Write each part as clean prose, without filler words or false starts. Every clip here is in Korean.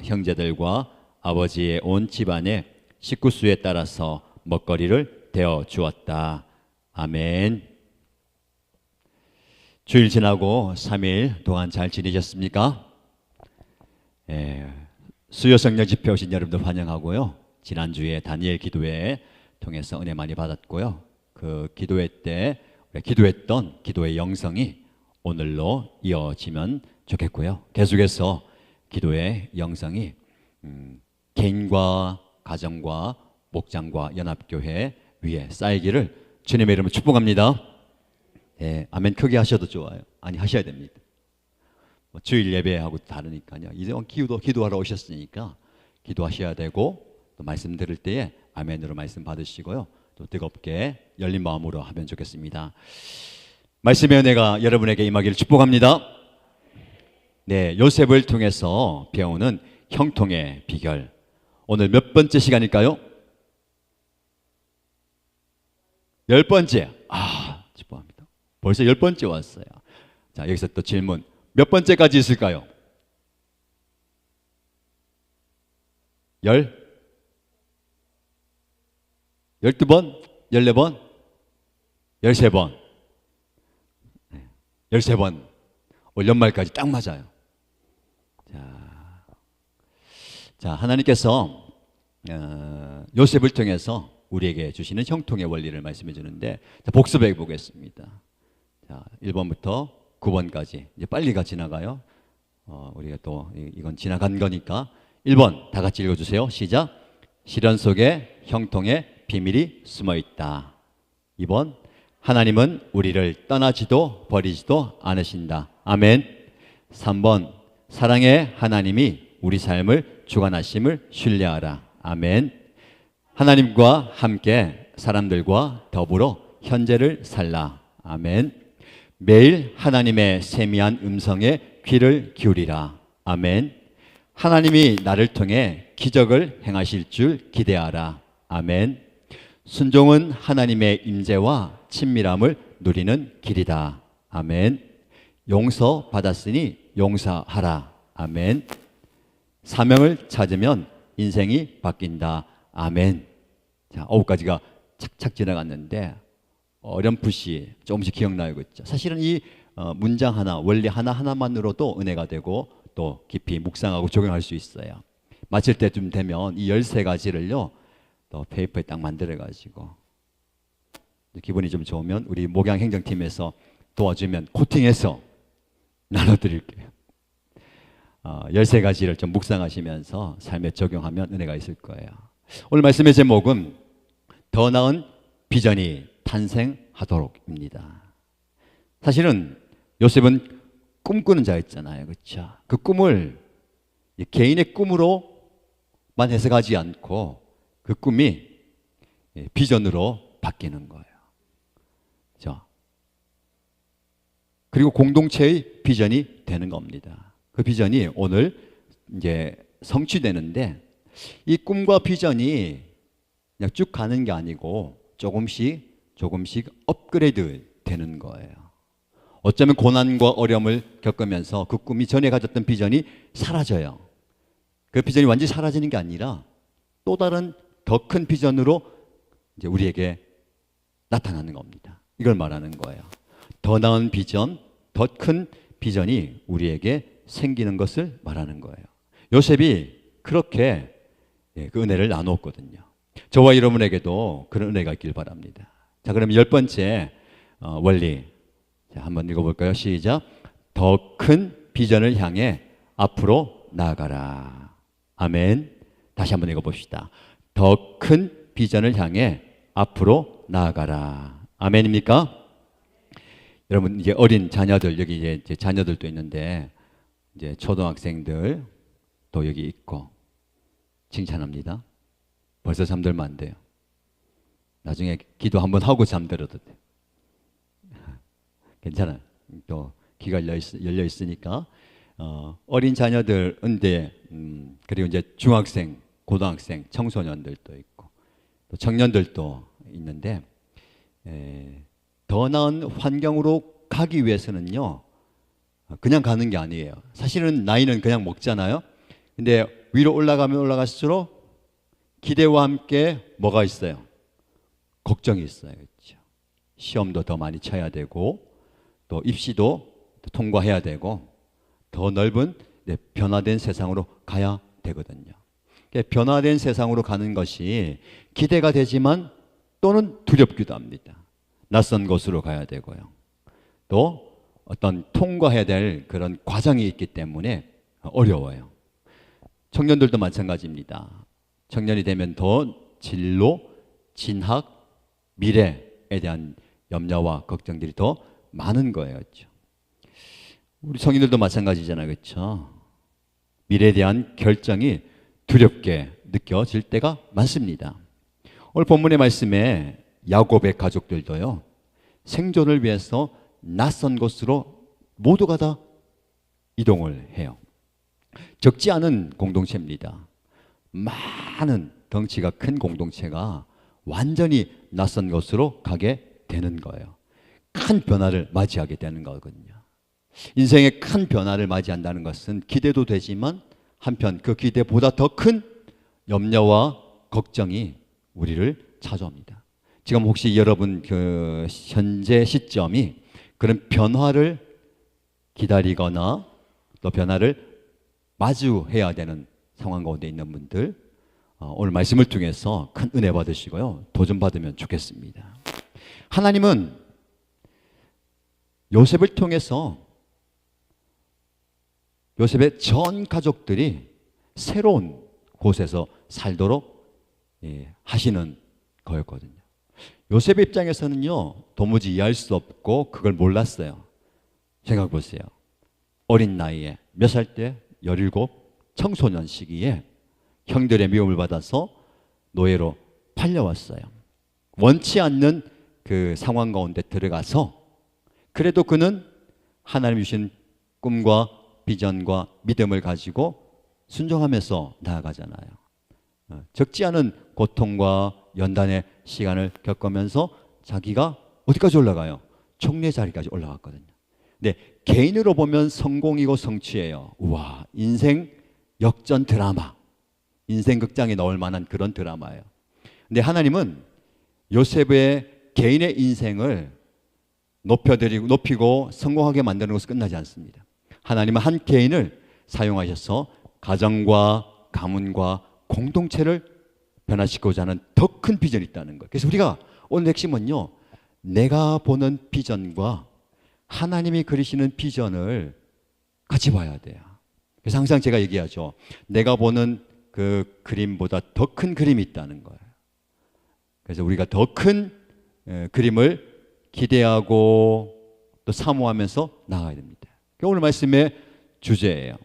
형제들과 아버지의 온 집안의 식구수에 따라서 먹거리를 대어 주었다. 아멘. 주일 지나고 3일 동안 잘 지내셨습니까? 수요 성령 집회 오신 여러분들 환영하고요. 지난주에 다니엘 기도회 통해서 은혜 많이 받았고요. 그 기도회 때 기도했던 기도의 영성이 오늘로 이어지면 좋겠고요. 계속해서 기도의 영성이 개인과 가정과 목장과 연합교회 위에 쌓이기를 주님의 이름으로 축복합니다. 아멘 크게 하셔도 좋아요. 아니 하셔야 됩니다. 주일 예배하고 다르니까요. 이제 기도하러 오셨으니까 기도하셔야 되고 또 말씀 들을 때에 아멘으로 말씀 받으시고요. 또 뜨겁게 열린 마음으로 하면 좋겠습니다. 말씀의 은혜가 여러분에게 임하기를 축복합니다. 네, 요셉을 통해서 배우는 형통의 비결. 오늘 몇 번째 시간일까요? 10번째. 축복합니다. 벌써 10번째 왔어요. 자, 여기서 또 질문. 몇 번째까지 있을까요? 12번? 14번? 13번? 13번. 올 연말까지 딱 맞아요. 자, 하나님께서 요셉을 통해서 우리에게 주시는 형통의 원리를 말씀해 주는데 복습해 보겠습니다. 자, 1번부터 9번까지 이제 빨리가 지나가요. 우리가 또 이건 지나간 거니까 1번 다 같이 읽어주세요. 시작. 시련 속에 형통의 비밀이 숨어 있다. 2번 하나님은 우리를 떠나지도 버리지도 않으신다. 아멘. 3번 사랑의 하나님이 우리 삶을 주관하심을 신뢰하라. 아멘. 하나님과 함께 사람들과 더불어 현재를 살라. 아멘. 매일 하나님의 세미한 음성에 귀를 기울이라. 아멘. 하나님이 나를 통해 기적을 행하실 줄 기대하라. 아멘. 순종은 하나님의 임재와 친밀함을 누리는 길이다. 아멘. 용서 받았으니 용서하라. 아멘. 사명을 찾으면 인생이 바뀐다. 아멘. 자, 9가지가 착착 지나갔는데 어렴풋이 조금씩 기억나요, 그렇죠? 사실은 이 문장 하나, 원리 하나만으로도 은혜가 되고 또 깊이 묵상하고 적용할 수 있어요. 마칠 때쯤 되면 이 13가지를요 또 페이퍼에 딱 만들어가지고 기분이 좀 좋으면 우리 목양 행정팀에서 도와주면 코팅해서 나눠드릴게요. 13가지를 좀 묵상하시면서 삶에 적용하면 은혜가 있을 거예요. 오늘 말씀의 제목은 더 나은 비전이 탄생하도록입니다. 사실은 요셉은 꿈꾸는 자였잖아요. 그렇죠? 그 꿈을 개인의 꿈으로만 해석하지 않고 그 꿈이 비전으로 바뀌는 거예요. 그렇죠? 그리고 공동체의 비전이 되는 겁니다. 그 비전이 오늘 이제 성취되는데 이 꿈과 비전이 그냥 쭉 가는 게 아니고 조금씩 업그레이드 되는 거예요. 어쩌면 고난과 어려움을 겪으면서 그 꿈이 전에 가졌던 비전이 사라져요. 그 비전이 완전히 사라지는 게 아니라 또 다른 더 큰 비전으로 이제 우리에게 나타나는 겁니다. 이걸 말하는 거예요. 더 나은 비전, 더 큰 비전이 우리에게 생기는 것을 말하는 거예요. 요셉이 그렇게 그 은혜를 나누었거든요. 저와 여러분에게도 그런 은혜가 있길 바랍니다. 자, 그럼 10번째 원리 자, 한번 읽어볼까요? 시작. 더 큰 비전을 향해 앞으로 나아가라. 아멘. 다시 한번 읽어봅시다. 더 큰 비전을 향해 앞으로 나아가라. 아멘입니까? 여러분 이제 어린 자녀들 여기 이제 자녀들도 있는데 이제 초등학생들 또 여기 있고 칭찬합니다. 벌써 잠들면 안 돼요. 나중에 기도 한번 하고 잠들어도 돼. 괜찮아요. 또 귀가 열려 있으니까 어린 자녀들인데 그리고 이제 중학생, 고등학생, 청소년들도 있고 또 청년들도 있는데 더 나은 환경으로 가기 위해서는요 그냥 가는 게 아니에요. 사실은 나이는 그냥 먹잖아요. 근데 위로 올라가면 올라갈수록 기대와 함께 뭐가 있어요? 걱정이 있어요. 그렇죠? 시험도 더 많이 쳐야 되고 또 입시도 통과해야 되고 더 넓은 변화된 세상으로 가야 되거든요. 변화된 세상으로 가는 것이 기대가 되지만 또는 두렵기도 합니다. 낯선 곳으로 가야 되고요. 또 어떤 통과해야 될 그런 과정이 있기 때문에 어려워요. 청년들도 마찬가지입니다. 청년이 되면 더 진로, 진학, 미래에 대한 염려와 걱정들이 더 많은 거예요. 그렇죠? 우리 성인들도 마찬가지잖아요. 그렇죠? 미래에 대한 결정이 두렵게 느껴질 때가 많습니다. 오늘 본문의 말씀에 야곱의 가족들도요, 생존을 위해서 낯선 곳으로 모두가 다 이동을 해요. 적지 않은 공동체입니다. 많은 덩치가 큰 공동체가 완전히 낯선 곳으로 가게 되는 거예요. 큰 변화를 맞이하게 되는 거거든요. 인생의 큰 변화를 맞이한다는 것은 기대도 되지만 한편 그 기대보다 더 큰 염려와 걱정이 우리를 찾아옵니다. 지금 혹시 여러분 그 현재 시점이 그런 변화를 기다리거나 또 변화를 마주해야 되는 상황 가운데 있는 분들, 오늘 말씀을 통해서 큰 은혜 받으시고요, 도전 받으면 좋겠습니다. 하나님은 요셉을 통해서 요셉의 전 가족들이 새로운 곳에서 살도록 하시는 거였거든요. 요셉의 입장에서는요, 도무지 이해할 수 없고 그걸 몰랐어요. 생각해 보세요. 어린 나이에 몇 살 때? 17 청소년 시기에 형들의 미움을 받아서 노예로 팔려왔어요. 원치 않는 그 상황 가운데 들어가서 그래도 그는 하나님 주신 꿈과 비전과 믿음을 가지고 순종하면서 나아가잖아요. 적지 않은 고통과 연단의 시간을 겪으면서 자기가 어디까지 올라가요? 총리 자리까지 올라갔거든요. 근데 개인으로 보면 성공이고 성취예요. 우와, 인생 역전 드라마, 인생 극장에 넣을 만한 그런 드라마예요. 근데 하나님은 요셉의 개인의 인생을 높이고 성공하게 만드는 것은 끝나지 않습니다. 하나님은 한 개인을 사용하셔서 가정과 가문과 공동체를 변화시키고자 하는 더 큰 비전이 있다는 거예요. 그래서 우리가 오늘 핵심은요, 내가 보는 비전과 하나님이 그리시는 비전을 같이 봐야 돼요. 그래서 항상 제가 얘기하죠. 내가 보는 그 그림보다 더 큰 그림이 있다는 거예요. 그래서 우리가 더 큰 그림을 기대하고 또 사모하면서 나아가야 됩니다. 오늘 말씀의 주제예요.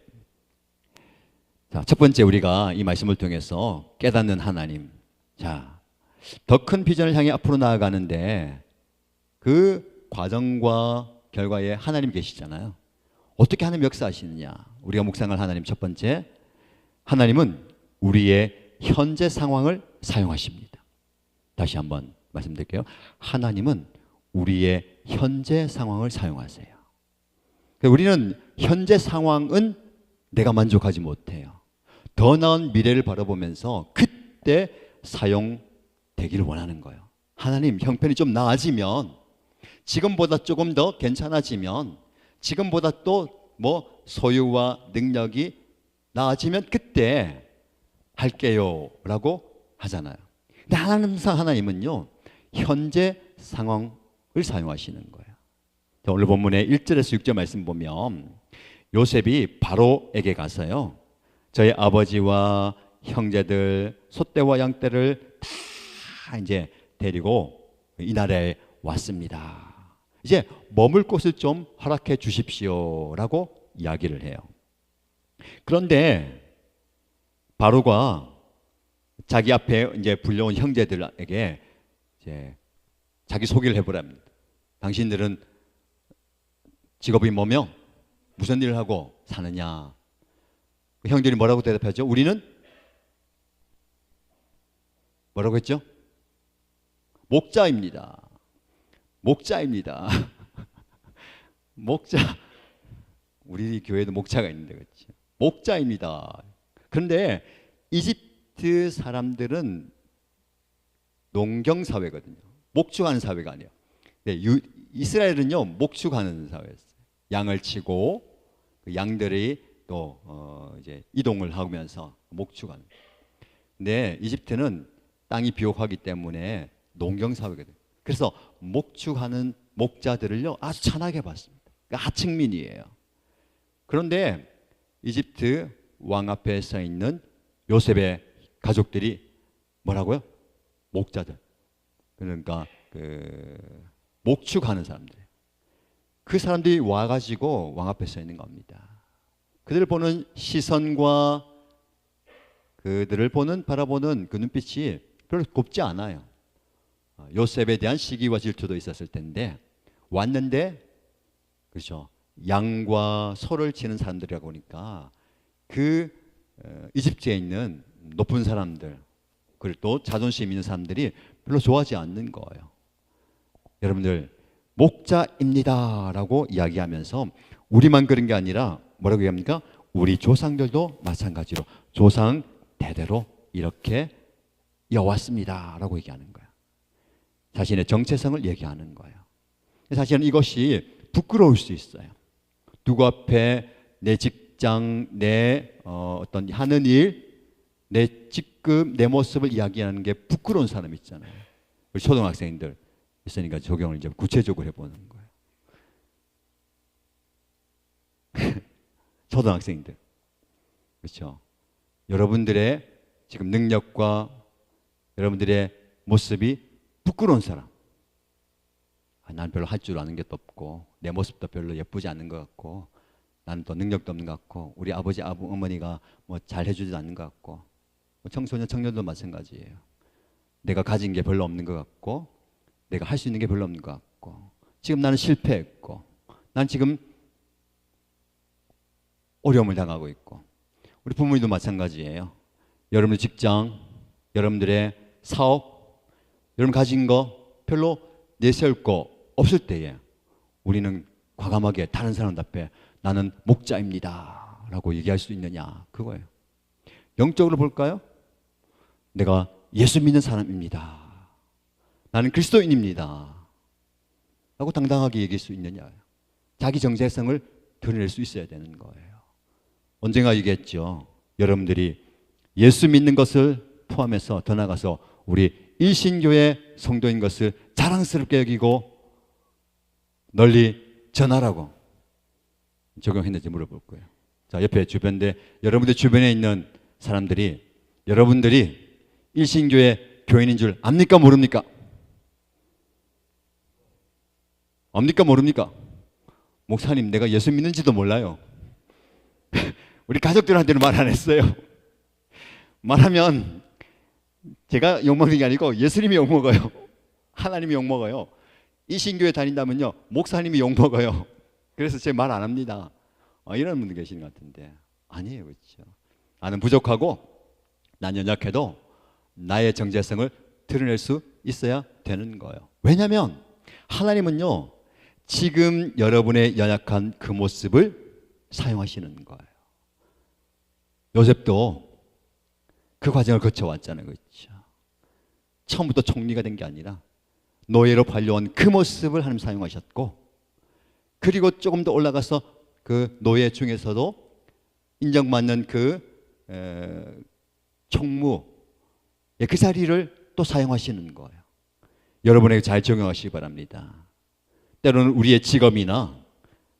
자, 첫 번째 우리가 이 말씀을 통해서 깨닫는 하나님. 자, 더 큰 비전을 향해 앞으로 나아가는데 그 과정과 결과에 하나님 계시잖아요. 어떻게 하나님 역사하시느냐? 우리가 묵상할 하나님 첫 번째, 하나님은 우리의 현재 상황을 사용하십니다. 다시 한번 말씀드릴게요. 하나님은 우리의 현재 상황을 사용하세요. 우리는 현재 상황은 내가 만족하지 못해요. 더 나은 미래를 바라보면서 그때 사용되기를 원하는 거예요. 하나님, 형편이 좀 나아지면, 지금보다 조금 더 괜찮아지면, 지금보다 또 소유와 능력이 나아지면 그때 할게요 라고 하잖아요. 근데 항상 하나님은요, 현재 상황을 사용하시는 거예요. 오늘 본문의 1절에서 6절 말씀 보면 요셉이 바로에게 가서요, 저희 아버지와 형제들, 소떼와 양떼를 다 이제 데리고 이 나라에 왔습니다. 이제 머물 곳을 좀 허락해 주십시오라고 이야기를 해요. 그런데 바로가 자기 앞에 이제 불려온 형제들에게 이제 자기 소개를 해보랍니다. 당신들은 직업이 뭐며 무슨 일을 하고 사느냐? 형들이 뭐라고 대답하죠? 우리는 뭐라고 했죠? 목자입니다. 목자입니다. 목자. 우리 교회도 목자가 있는데, 그렇지? 목자입니다. 그런데 이집트 사람들은 농경 사회거든요. 목축하는 사회가 아니에요. 네, 이스라엘은요 목축하는 사회였어요. 양을 치고 그 양들이 또 이제 이동을 하면서 목축하는. 근데 이집트는 땅이 비옥하기 때문에 농경 사회거든요. 그래서 목축하는 목자들을요 아주 찬하게 봤습니다. 그러니까 하층민이에요. 그런데 이집트 왕 앞에 서 있는 요셉의 가족들이 뭐라고요? 목자들. 그러니까 그 목축하는 사람들. 그 사람들이 와가지고 왕 앞에 서 있는 겁니다. 그들을 보는 시선과 그들을 바라보는 그 눈빛이 별로 곱지 않아요. 요셉에 대한 시기와 질투도 있었을 텐데 왔는데 그렇죠. 양과 소를 치는 사람들이라고 보니까 그 이집트에 있는 높은 사람들 그리고 또 자존심 있는 사람들이 별로 좋아하지 않는 거예요. 여러분들 목자입니다라고 이야기하면서 우리만 그런 게 아니라 뭐라고 얘기합니까? 우리 조상들도 마찬가지로 조상 대대로 이렇게 이어왔습니다라고 얘기하는 거예요. 자신의 정체성을 얘기하는 거예요. 사실은 이것이 부끄러울 수 있어요. 누구 앞에 내 직장, 내 어떤 하는 일, 내 직급, 내 모습을 이야기하는 게 부끄러운 사람 있잖아요. 우리 초등학생들 있으니까 적용을 이제 구체적으로 해보는 거예요. 초등학생들, 그렇죠? 여러분들의 지금 능력과 여러분들의 모습이 부끄러운 사람. 난 별로 할 줄 아는 게 또 없고 내 모습도 별로 예쁘지 않는 것 같고 나는 또 능력도 없는 것 같고 우리 아버지 어머니가 뭐 잘 해주지도 않는 것 같고 뭐 청소년 청년도 마찬가지예요. 내가 가진 게 별로 없는 것 같고 내가 할 수 있는 게 별로 없는 것 같고 지금 나는 실패했고 난 지금 어려움을 당하고 있고 우리 부모님도 마찬가지예요. 여러분의 직장, 여러분들의 사업, 여러분 가진 거 별로 내세울 거 없을 때에 우리는 과감하게 다른 사람 앞에 나는 목자입니다 라고 얘기할 수 있느냐 그거예요. 영적으로 볼까요? 내가 예수 믿는 사람입니다. 나는 그리스도인입니다 라고 당당하게 얘기할 수 있느냐. 자기 정체성을 드러낼 수 있어야 되는 거예요. 언젠가 얘기했죠. 여러분들이 예수 믿는 것을 포함해서 더 나아가서 우리 일신교의 성도인 것을 자랑스럽게 여기고 널리 전하라고 적용했는지 물어볼 거예요. 자, 옆에 주변에 여러분들 주변에 있는 사람들이 여러분들이 일신교의 교인인 줄 압니까 모릅니까? 압니까 모릅니까? 목사님 내가 예수 믿는지도 몰라요. 우리 가족들한테는 말 안 했어요. 말하면 제가 욕먹는 게 아니고 예수님이 욕먹어요. 하나님이 욕먹어요. 일신교회 다닌다면요 목사님이 욕먹어요. 그래서 제 말 안 합니다. 이런 분들 계시는 것 같은데 아니에요. 그렇죠? 나는 부족하고 난 연약해도 나의 정체성을 드러낼 수 있어야 되는 거예요. 왜냐하면 하나님은요 지금 여러분의 연약한 그 모습을 사용하시는 거예요. 요셉도 그 과정을 거쳐왔잖아요. 그렇죠? 처음부터 총리가 된 게 아니라 노예로 팔려온 그 모습을 하나님 사용하셨고 그리고 조금 더 올라가서 그 노예 중에서도 인정받는 그 총무 그 자리를 또 사용하시는 거예요. 여러분에게 잘 적용하시기 바랍니다. 때로는 우리의 직업이나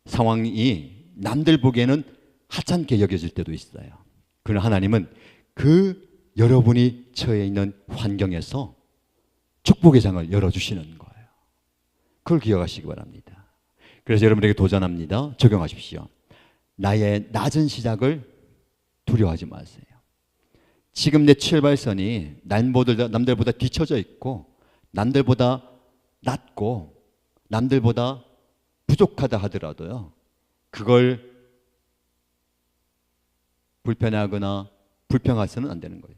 상황이 남들 보기에는 하찮게 여겨질 때도 있어요. 그러나 하나님은 그 여러분이 처해 있는 환경에서 축복의 장을 열어주시는 거예요. 그걸 기억하시기 바랍니다. 그래서 여러분에게 도전합니다. 적용하십시오. 나의 낮은 시작을 두려워하지 마세요. 지금 내 출발선이 남들보다 뒤쳐져 있고 남들보다 낮고 남들보다 부족하다 하더라도요. 그걸 불편해하거나 불평해서는 안 되는 거예요.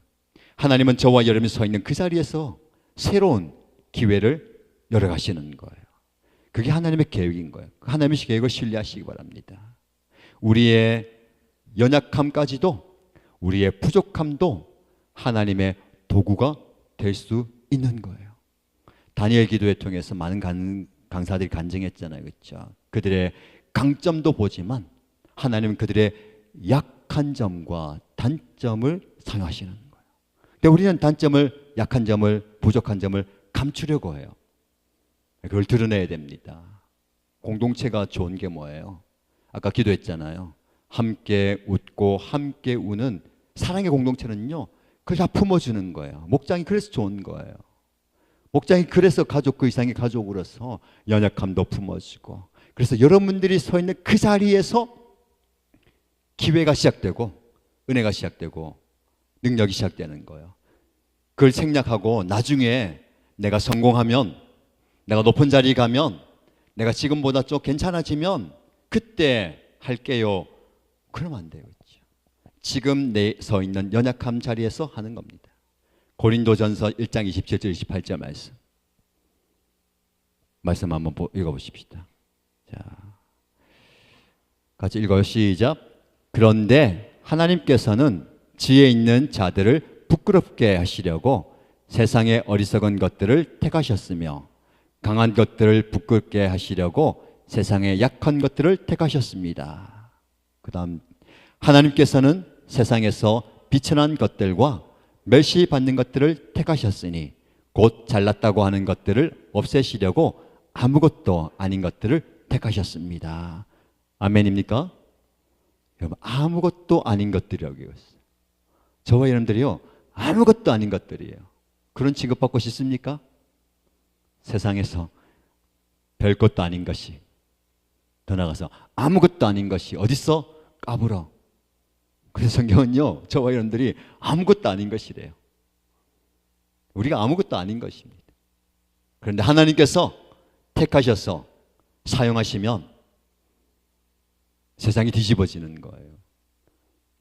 하나님은 저와 여러분이 서 있는 그 자리에서 새로운 기회를 열어가시는 거예요. 그게 하나님의 계획인 거예요. 하나님의 계획을 신뢰하시기 바랍니다. 우리의 연약함까지도 우리의 부족함도 하나님의 도구가 될 수 있는 거예요. 다니엘 기도회 통해서 많은 강사들이 간증했잖아요. 그렇죠? 그들의 강점도 보지만 하나님은 그들의 약한 점과 단점을 사용하시는 거예요. 근데 우리는 단점을, 약한 점을, 부족한 점을 감추려고 해요. 그걸 드러내야 됩니다. 공동체가 좋은 게 뭐예요? 아까 기도했잖아요. 함께 웃고 함께 우는 사랑의 공동체는요, 그걸 다 품어주는 거예요. 목장이 그래서 좋은 거예요. 목장이 그래서 가족 그 이상의 가족으로서 연약함도 품어주고, 그래서 여러분들이 서 있는 그 자리에서 기회가 시작되고 은혜가 시작되고 능력이 시작되는 거예요. 그걸 생략하고 나중에 내가 성공하면, 내가 높은 자리에 가면, 내가 지금보다 좀 괜찮아지면 그때 할게요. 그러면 안 돼요. 그렇죠? 지금 내 서 있는 연약함 자리에서 하는 겁니다. 고린도전서 1장 27절 28절 말씀 한번 읽어보십시다. 자, 같이 읽어요. 시작. 그런데 하나님께서는 지혜 있는 자들을 부끄럽게 하시려고 세상의 어리석은 것들을 택하셨으며 강한 것들을 부끄럽게 하시려고 세상의 약한 것들을 택하셨습니다. 그 다음, 하나님께서는 세상에서 비천한 것들과 멸시받는 것들을 택하셨으니 곧 잘났다고 하는 것들을 없애시려고 아무것도 아닌 것들을 택하셨습니다. 아멘입니까? 여러분, 아무것도 아닌 것들이라고 했어요. 저와 여러분들이요, 아무것도 아닌 것들이에요. 그런 취급받고 싶습니까? 세상에서 별것도 아닌 것이, 더 나아가서 아무것도 아닌 것이 어딨어? 까불어. 그래서 성경은요, 저와 여러분들이 아무것도 아닌 것이래요. 우리가 아무것도 아닌 것입니다. 그런데 하나님께서 택하셔서 사용하시면 세상이 뒤집어지는 거예요.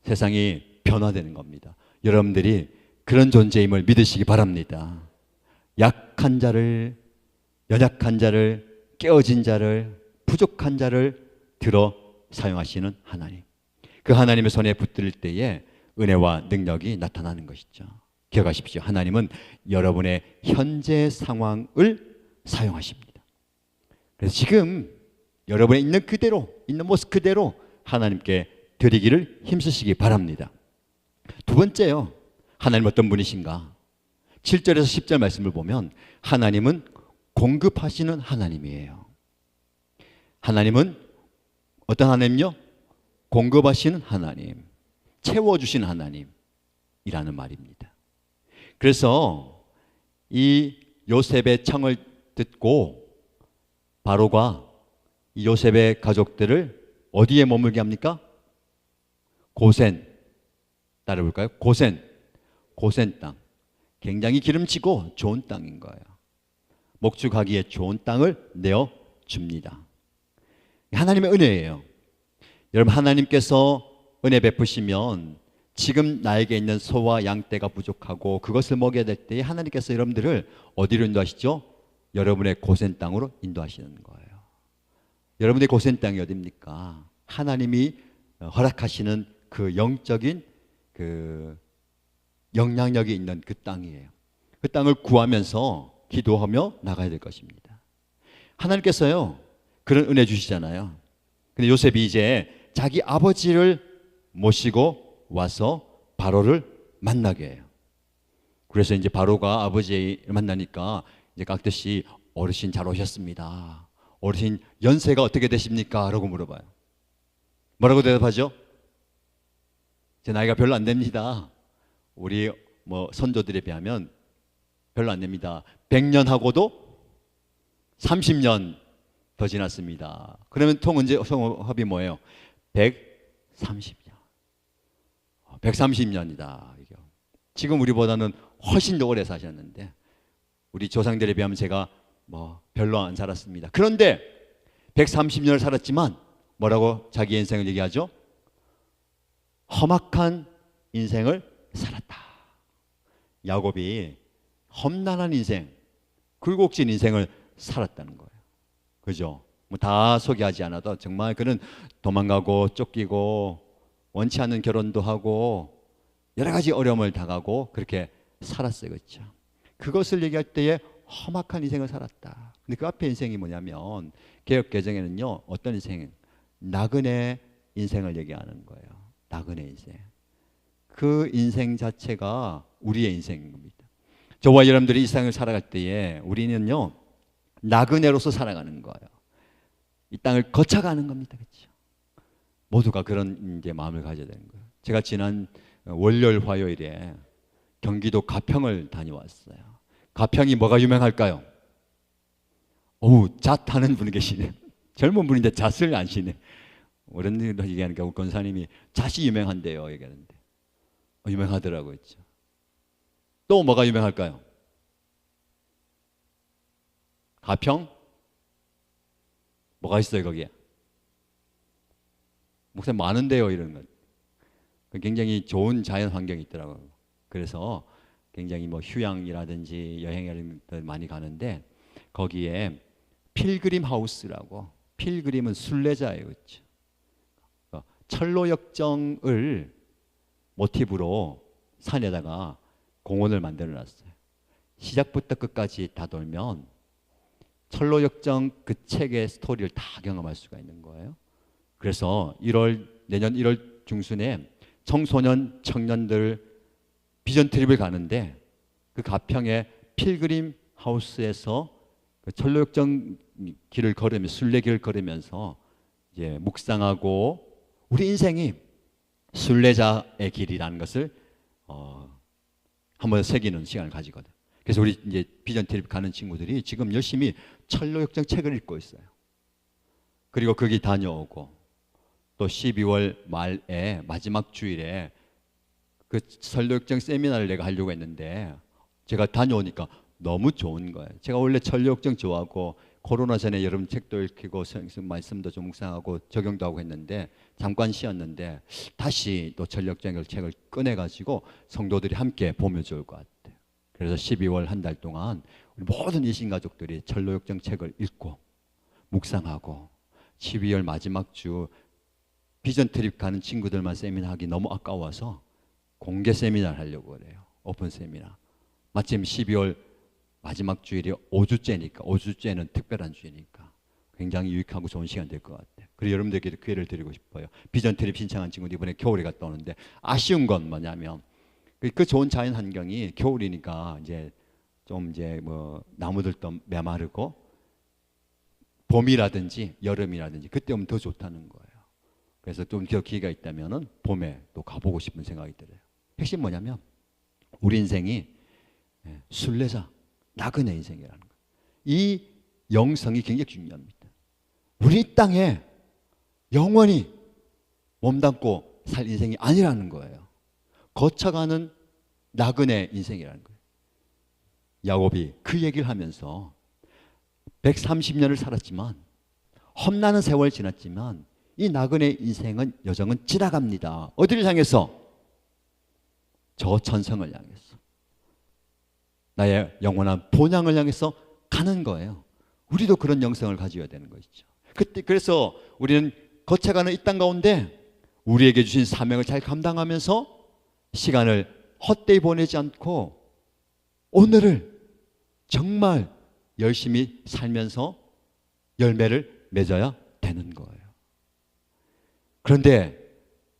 세상이 변화되는 겁니다. 여러분들이 그런 존재임을 믿으시기 바랍니다. 약한 자를, 연약한 자를, 깨어진 자를, 부족한 자를 들어 사용하시는 하나님. 그 하나님의 손에 붙들 때에 은혜와 능력이 나타나는 것이죠. 기억하십시오. 하나님은 여러분의 현재 상황을 사용하십니다. 그래서 지금 여러분이 있는 그대로, 있는 모습 그대로 하나님께 드리기를 힘쓰시기 바랍니다. 두 번째요, 하나님 어떤 분이신가? 7절에서 10절 말씀을 보면 하나님은 공급하시는 하나님이에요. 하나님은 어떤 하나님요? 공급하시는 하나님, 채워주시는 하나님이라는 말입니다. 그래서 이 요셉의 청을 듣고 바로가 이 요셉의 가족들을 어디에 머물게 합니까? 고센, 따라볼까요? 고센 땅. 굉장히 기름지고 좋은 땅인 거예요. 목축하기에 좋은 땅을 내어줍니다. 하나님의 은혜예요. 여러분, 하나님께서 은혜 베푸시면 지금 나에게 있는 소와 양떼가 부족하고 그것을 먹여야 될 때에 하나님께서 여러분들을 어디로 인도하시죠? 여러분의 고센 땅으로 인도하시는 거예요. 여러분의 고센 땅이 어디입니까? 하나님이 허락하시는 그 영적인 그 영향력이 있는 그 땅이에요. 그 땅을 구하면서 기도하며 나가야 될 것입니다. 하나님께서요, 그런 은혜 주시잖아요. 근데 요셉이 이제 자기 아버지를 모시고 와서 바로를 만나게 해요. 그래서 이제 바로가 아버지를 만나니까 이제 깍듯이 어르신 잘 오셨습니다. 어르신 연세가 어떻게 되십니까? 라고 물어봐요. 뭐라고 대답하죠? 제 나이가 별로 안 됩니다. 우리 선조들에 비하면 별로 안 됩니다. 100년 하고도 30년 더 지났습니다. 그러면 합이 뭐예요? 130년. 130년이다. 지금 우리보다는 훨씬 더 오래 사셨는데 우리 조상들에 비하면 제가 별로 안 살았습니다. 그런데 130년을 살았지만 뭐라고 자기 인생을 얘기하죠? 험악한 인생을 살았다. 야곱이 험난한 인생, 굴곡진 인생을 살았다는 거예요. 그죠? 다 소개하지 않아도 정말 그는 도망가고 쫓기고 원치 않는 결혼도 하고 여러 가지 어려움을 당하고 그렇게 살았어요. 그렇죠? 그것을 얘기할 때에 험악한 인생을 살았다. 근데 그 앞에 인생이 뭐냐면 개역 개정에는요, 어떤 인생? 나그네 인생을 얘기하는 거예요. 나그네 인생. 그 인생 자체가 우리의 인생인 겁니다. 저와 여러분들이 이 세상을 살아갈 때에 우리는요, 나그네로서 살아가는 거예요. 이 땅을 거쳐가는 겁니다. 그렇죠? 모두가 그런 이제 마음을 가져야 되는 거예요. 제가 지난 월요일 화요일에 경기도 가평을 다녀왔어요. 가평이 뭐가 유명할까요? 어우, 잣 하는 분이 계시네. 젊은 분인데 잣을 아시네. 어른들이 얘기하니까 권사님이 잣이 유명한데요 얘기하는데 유명하더라고요. 또 뭐가 유명할까요? 가평? 뭐가 있어요 거기에? 목사님 많은데요 이런 건. 굉장히 좋은 자연 환경이 있더라고요. 그래서 굉장히 뭐 휴양이라든지 여행을 많이 가는데 거기에 필그림 하우스라고, 필그림은 순례자예요. 그렇죠? 철로 역정을 모티브로 산에다가 공원을 만들어 놨어요. 시작부터 끝까지 다 돌면 철로 역정 그 책의 스토리를 다 경험할 수가 있는 거예요. 그래서 내년 1월 중순에 청소년 청년들 비전 트립을 가는데 그 가평의 필그림 하우스에서 그 철로 역정 길을 걸으며 순례길을 걸으면서 이제 묵상하고 우리 인생이 순례자의 길이라는 것을 한번 새기는 시간을 가지거든. 그래서 우리 이제 비전 트립 가는 친구들이 지금 열심히 철로 역정 책을 읽고 있어요. 그리고 거기 다녀오고 또 12월 말에 마지막 주일에 그 철로 역정 세미나를 내가 하려고 했는데 제가 다녀오니까 너무 좋은 거예요. 제가 원래 철로 역정 좋아하고 코로나 전에 여러분 책도 읽히고 말씀도 좀 묵상하고 적용도 하고 했는데 잠깐 쉬었는데 다시 또 철로 역정 책을 꺼내가지고 성도들이 함께 보면 좋을 것 같아요. 그래서 12월 한 달 동안 우리 모든 이신 가족들이 철로 역정 책을 읽고 묵상하고 12월 마지막 주 비전 트립 가는 친구들만 세미나 하기 너무 아까워서 공개 세미나를 하려고 그래요. 오픈 세미나. 마침 12월 마지막 주일이 5주째니까 5주째는 특별한 주이니까 굉장히 유익하고 좋은 시간 될 것 같아요. 그리고 여러분들에게 기회를 드리고 싶어요. 비전 트립 신청한 친구들 이번에 겨울에 갔다 오는데 아쉬운 건 뭐냐면 그 좋은 자연 환경이 겨울이니까 이제 좀 이제 뭐 나무들도 메마르고 봄이라든지 여름이라든지 그때 오면 더 좋다는 거예요. 그래서 좀 더 기회가 있다면은 봄에 또 가보고 싶은 생각이 들어요. 핵심 뭐냐면 우리 인생이 순례자, 나그네 인생이라는 거예요. 이 영성이 굉장히 중요합니다. 우리 땅에 영원히 몸담고 살 인생이 아니라는 거예요. 거쳐가는 나그네 인생이라는 거예요. 야곱이 그 얘기를 하면서 130년을 살았지만 험난한 세월 지났지만 이 나그네 인생은 여정은 지나갑니다. 어디를 향해서? 저 천성을 향해서. 나의 영원한 본향을 향해서 가는 거예요. 우리도 그런 영성을 가져야 되는 것이죠. 그래서 우리는 거쳐가는 이 땅 가운데 우리에게 주신 사명을 잘 감당하면서 시간을 헛되이 보내지 않고 오늘을 정말 열심히 살면서 열매를 맺어야 되는 거예요. 그런데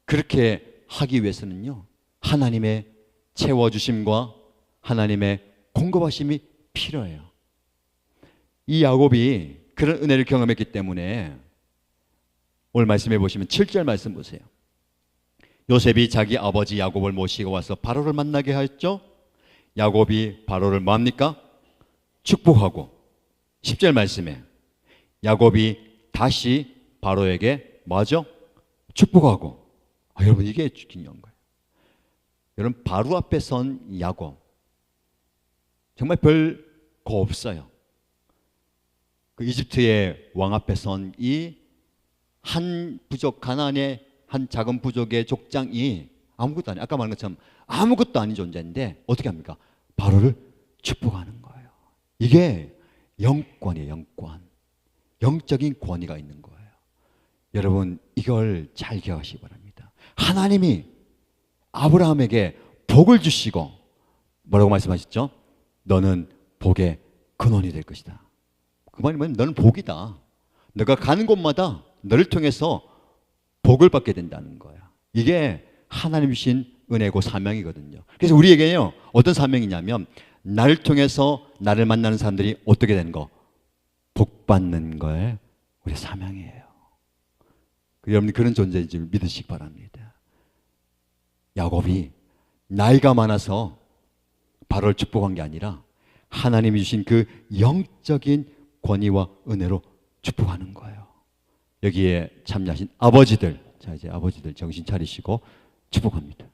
그렇게 하기 위해서는요, 하나님의 채워주심과 하나님의 공급하심이 필요해요. 이 야곱이 그런 은혜를 경험했기 때문에 오늘 말씀해 보시면 7절 말씀 보세요. 요셉이 자기 아버지 야곱을 모시고 와서 바로를 만나게 하였죠. 야곱이 바로를 뭐합니까? 축복하고 10절 말씀에 야곱이 다시 바로에게 뭐하죠? 축복하고. 여러분 이게 중요한 거예요. 여러분 바로 앞에 선 야곱 정말 별 거 없어요. 그 이집트의 왕 앞에 선 이 한 부족 가나안의 한 작은 부족의 족장이 아무것도 아니 아까 말한 것처럼 아무것도 아닌 존재인데 어떻게 합니까? 바로를 축복하는 거예요. 이게 영권이에요. 영권. 영적인 권위가 있는 거예요. 여러분 이걸 잘 기억하시기 바랍니다. 하나님이 아브라함에게 복을 주시고 뭐라고 말씀하셨죠? 너는 복의 근원이 될 것이다. 그 말이 뭐냐면 너는 복이다. 너가 가는 곳마다 너를 통해서 복을 받게 된다는 거야. 이게 하나님 주신 은혜고 사명이거든요. 그래서 우리에게요, 어떤 사명이냐면 나를 통해서 나를 만나는 사람들이 어떻게 되는 거? 복 받는 거에 우리 사명이에요. 여러분이 그런 존재인 줄 믿으시기 바랍니다. 야곱이 나이가 많아서 바로를 축복한 게 아니라 하나님이 주신 그 영적인 권위와 은혜로 축복하는 거예요. 여기에 참여하신 아버지들, 자 이제 아버지들 정신 차리시고 축복합니다.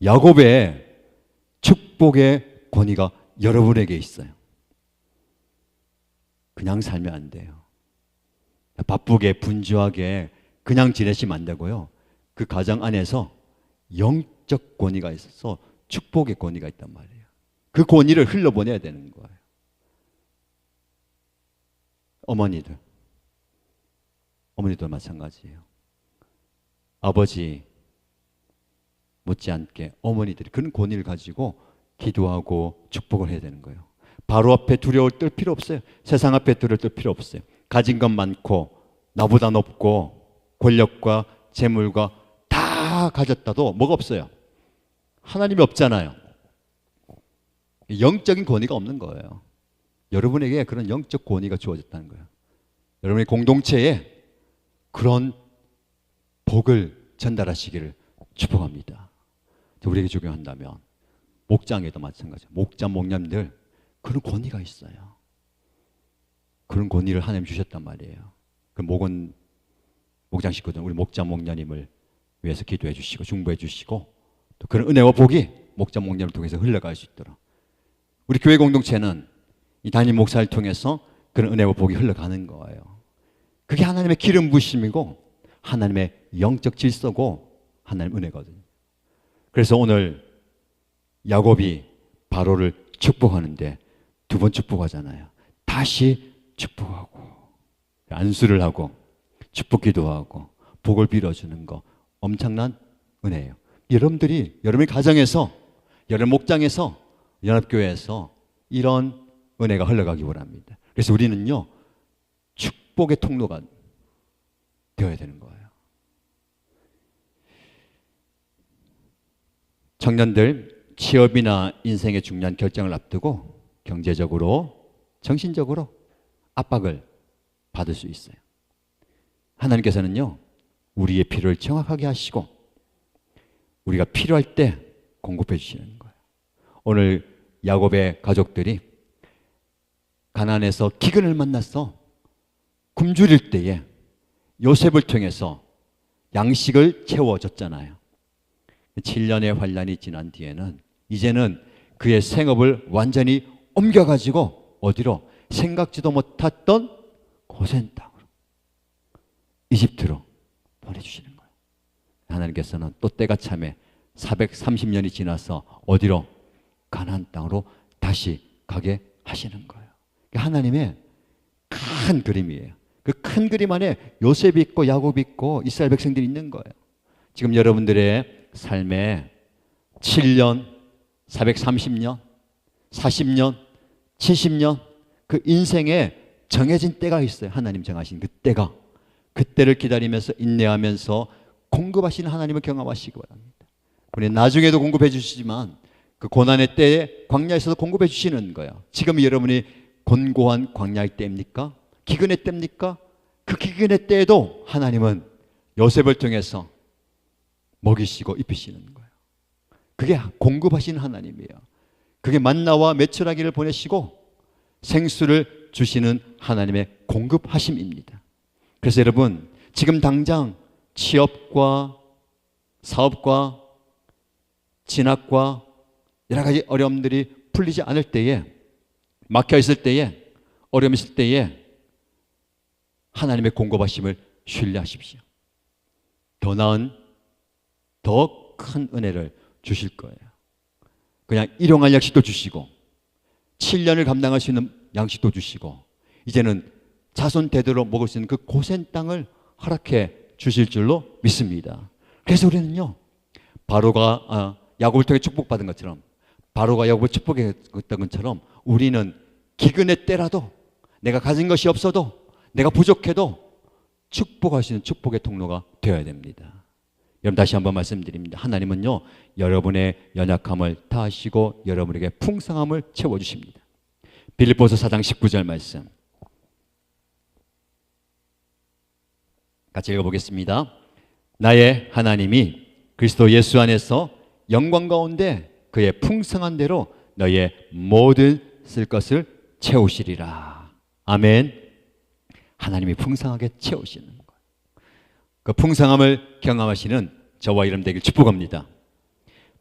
야곱의 축복의 권위가 여러분에게 있어요. 그냥 살면 안 돼요. 바쁘게 분주하게 그냥 지내시면 안 되고요. 그 가정 안에서 영적 권위가 있어서 축복의 권위가 있단 말이에요. 그 권위를 흘러보내야 되는 거예요. 어머니도 마찬가지예요. 아버지 못지않게 어머니들이 그런 권위를 가지고 기도하고 축복을 해야 되는 거예요. 바로 앞에 두려울 떨 필요 없어요. 세상 앞에 두려울 떨 필요 없어요. 가진 것 많고 나보다 높고 권력과 재물과 다 가졌다도 뭐가 없어요. 하나님이 없잖아요. 영적인 권위가 없는 거예요. 여러분에게 그런 영적 권위가 주어졌다는 거예요. 여러분의 공동체에 그런 복을 전달하시기를 축복합니다. 우리에게 적용한다면 목장에도 마찬가지예요. 목장, 목녀님들 그런 권위가 있어요. 그런 권위를 하나님 주셨단 말이에요. 그 목장 식구들, 우리 목장, 목녀님을 위해서 기도해 주시고 중보해 주시고 또 그런 은혜와 복이 목장, 목녀를 통해서 흘러갈 수 있도록 우리 교회 공동체는 이 담임 목사를 통해서 그런 은혜와 복이 흘러가는 거예요. 그게 하나님의 기름 부심이고 하나님의 영적 질서고 하나님의 은혜거든요. 그래서 오늘 야곱이 바로를 축복하는데 두 번 축복하잖아요. 다시 축복하고 안수를 하고 축복 기도하고 복을 빌어주는 거 엄청난 은혜예요. 여러분의 가정에서, 여러분 목장에서, 연합교회에서 이런 은혜가 흘러가기 원합니다. 그래서 우리는요 축복의 통로가 되어야 되는 거예요. 청년들 취업이나 인생의 중요한 결정을 앞두고 경제적으로, 정신적으로 압박을 받을 수 있어요. 하나님께서는요 우리의 필요를 정확하게 하시고 우리가 필요할 때 공급해 주시는 거예요. 오늘 야곱의 가족들이 가나안에서 기근을 만나서 굶주릴 때에 요셉을 통해서 양식을 채워줬잖아요. 7년의 환란이 지난 뒤에는 이제는 그의 생업을 완전히 옮겨가지고 어디로? 생각지도 못했던 고센 땅으로, 이집트로 보내주시는 거예요. 하나님께서는 또 때가 참에 430년이 지나서 어디로? 가나안 땅으로 다시 가게 하시는 거예요. 하나님의 큰 그림이에요. 그 큰 그림 안에 요셉이 있고 야곱이 있고 이스라엘 백성들이 있는 거예요. 지금 여러분들의 삶에 7년, 430년, 40년, 70년 그 인생에 정해진 때가 있어요. 하나님 정하신 그 때가. 그 때를 기다리면서 인내하면서 공급하시는 하나님을 경험하시기 바랍니다. 우리 나중에도 공급해 주시지만 그 고난의 때에 광야에서도 공급해 주시는 거예요. 지금 여러분이 곤고한 광야의 때입니까? 기근의 때입니까? 그 기근의 때에도 하나님은 요셉을 통해서 먹이시고 입히시는 거예요. 그게 공급하시는 하나님이에요. 그게 만나와 메추라기를 보내시고 생수를 주시는 하나님의 공급하심입니다. 그래서 여러분 지금 당장 취업과 사업과 진학과 여러 가지 어려움들이 풀리지 않을 때에, 막혀 있을 때에, 어려움 있을 때에 하나님의 공급하심을 신뢰하십시오. 더 나은, 더 큰 은혜를 주실 거예요. 그냥 일용할 양식도 주시고 7년을 감당할 수 있는 양식도 주시고 이제는 자손 대대로 먹을 수 있는 그 고센 땅을 허락해 주실 줄로 믿습니다. 그래서 우리는요 바로가 야곱을 통해 축복받은 것처럼, 바로가 야곱을 축복했던 것처럼 우리는 기근의 때라도, 내가 가진 것이 없어도, 내가 부족해도 축복하시는 축복의 통로가 되어야 됩니다. 여러분, 다시 한번 말씀드립니다. 하나님은요, 여러분의 연약함을 다하시고 여러분에게 풍성함을 채워주십니다. 빌립보서 4장 19절 말씀 같이 읽어보겠습니다. 나의 하나님이 그리스도 예수 안에서 영광 가운데 그의 풍성한 대로 너의 모든 쓸 것을 채우시리라. 아멘. 하나님이 풍성하게 채우시는 거예요. 그 풍성함을 경험하시는 저와 여러분 되길 축복합니다.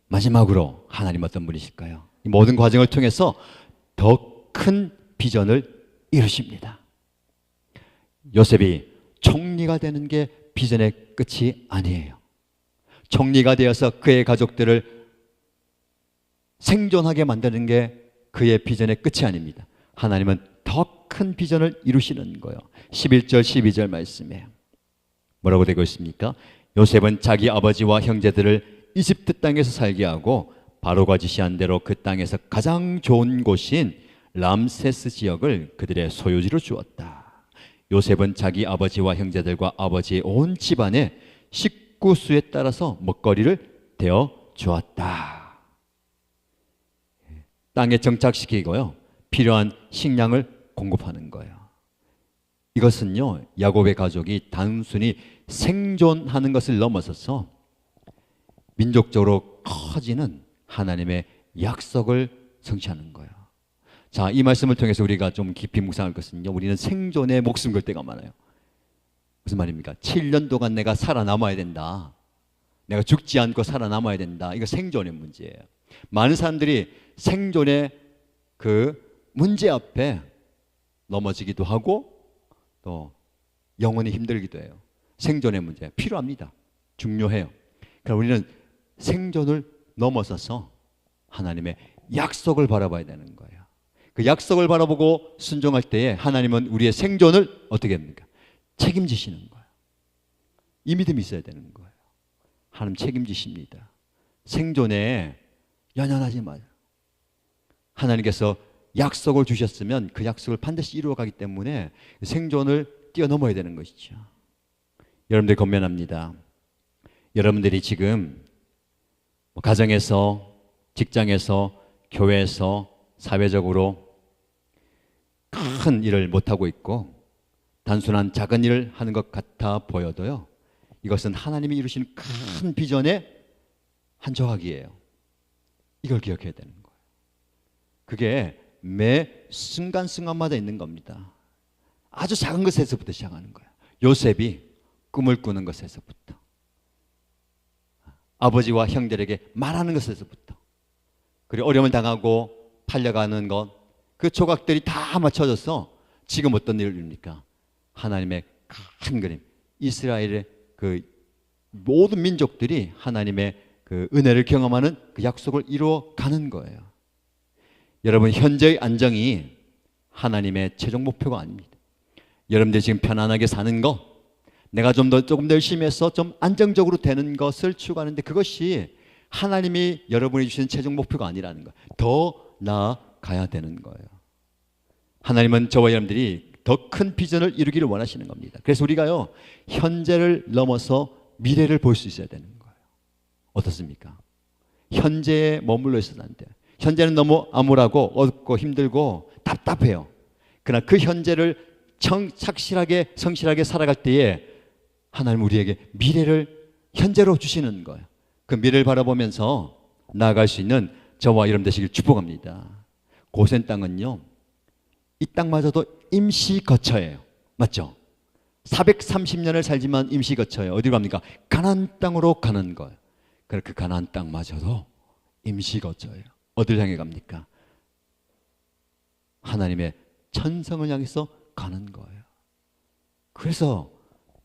마지막으로 하나님 어떤 분이실까요? 이 모든 과정을 통해서 더 큰 비전을 이루십니다. 요셉이 총리가 되는 게 비전의 끝이 아니에요. 총리가 되어서 그의 가족들을 생존하게 만드는 게 그의 비전의 끝이 아닙니다. 하나님은 더 큰 비전을 이루시는 거예요. 11절 12절 말씀에 뭐라고 되고 있습니까? 요셉은 자기 아버지와 형제들을 이집트 땅에서 살게 하고 바로가 지시한 대로 그 땅에서 가장 좋은 곳인 람세스 지역을 그들의 소유지로 주었다. 요셉은 자기 아버지와 형제들과 아버지의 온 집안에 식구수에 따라서 먹거리를 대어 주었다. 땅에 정착시키고요, 필요한 식량을 공급하는 거예요. 이것은요, 야곱의 가족이 단순히 생존하는 것을 넘어서서 민족적으로 커지는 하나님의 약속을 성취하는 거예요. 자, 이 말씀을 통해서 우리가 좀 깊이 묵상할 것은요, 우리는 생존에 목숨 걸 때가 많아요. 무슨 말입니까? 7년 동안 내가 살아남아야 된다, 내가 죽지 않고 살아남아야 된다. 이거 생존의 문제예요. 많은 사람들이 생존의 그 문제 앞에 넘어지기도 하고 또 영원히 힘들기도 해요. 생존의 문제 필요합니다. 중요해요. 그러니까 우리는 생존을 넘어서서 하나님의 약속을 바라봐야 되는 거예요. 그 약속을 바라보고 순종할 때에 하나님은 우리의 생존을 어떻게 합니까? 책임지시는 거예요. 이 믿음이 있어야 되는 거예요. 하나님 책임지십니다. 생존에 연연하지 마요. 하나님께서 약속을 주셨으면 그 약속을 반드시 이루어가기 때문에 생존을 뛰어넘어야 되는 것이죠. 여러분들 권면합니다. 여러분들이 지금 가정에서, 직장에서, 교회에서, 사회적으로 큰 일을 못하고 있고 단순한 작은 일을 하는 것 같아 보여도요, 이것은 하나님이 이루신 큰 비전의 한 조각이에요. 이걸 기억해야 되는 거예요. 그게 매 순간순간마다 있는 겁니다. 아주 작은 것에서부터 시작하는 거예요. 요셉이 꿈을 꾸는 것에서부터, 아버지와 형들에게 말하는 것에서부터, 그리고 어려움을 당하고 팔려가는 것, 그 조각들이 다 맞춰져서 지금 어떤 일을 이룹니까? 하나님의 큰 그림, 이스라엘의 그 모든 민족들이 하나님의 그 은혜를 경험하는 그 약속을 이루어가는 거예요. 여러분, 현재의 안정이 하나님의 최종 목표가 아닙니다. 여러분들이 지금 편안하게 사는 거, 내가 조금 더 열심히 해서 좀 안정적으로 되는 것을 추구하는데 그것이 하나님이 여러분이 주시는 최종 목표가 아니라는 거예요. 더 나아가야 되는 거예요. 하나님은 저와 여러분들이 더 큰 비전을 이루기를 원하시는 겁니다. 그래서 우리가요, 현재를 넘어서 미래를 볼 수 있어야 되는 거예요. 어떻습니까? 현재에 머물러 있어도 안 돼요. 현재는 너무 암울하고 어둡고 힘들고 답답해요. 그러나 그 현재를 착실하게 성실하게 살아갈 때에 하나님 우리에게 미래를 현재로 주시는 거예요. 그 미래를 바라보면서 나아갈 수 있는 저와 여러분 되시길 축복합니다. 고센 땅은요, 이 땅마저도 임시 거처예요. 맞죠? 430년을 살지만 임시 거처예요. 어디로 갑니까? 가나안 땅으로 가는 거예요. 그래서 그 가나안 땅마저도 임시 거처예요. 어디를 향해 갑니까? 하나님의 천성을 향해서 가는 거예요. 그래서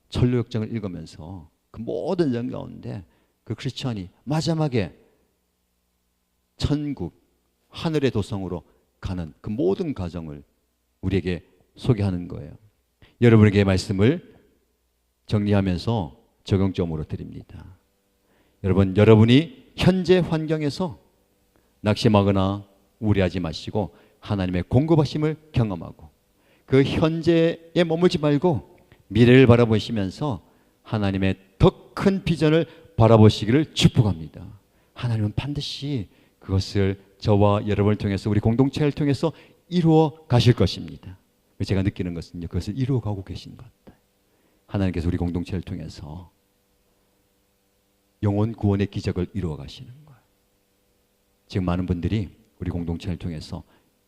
전류역정을 읽으면서 그 모든 영 가운데 그 크리스천이 마지막에 천국, 하늘의 도성으로 가는 그 모든 과정을 우리에게 소개하는 거예요. 여러분에게 말씀을 정리하면서 적용점으로 드립니다. 여러분, 여러분이 현재 환경에서 낙심하거나 우려하지 마시고 하나님의 공급하심을 경험하고 그 현재에 머물지 말고 미래를 바라보시면서 하나님의 더 큰 비전을 바라보시기를 축복합니다. 하나님은 반드시 그것을 저와 여러분을 통해서 우리 공동체를 통해서 이루어 가실 것입니다. 제가 느끼는 것은요, 그것을 이루어 가고 계신 것 같아요. 하나님께서 우리 공동체를 통해서 영혼 구원의 기적을 이루어 가시는 거예요. 지금 많은 분들이 우리 공동체를 통해서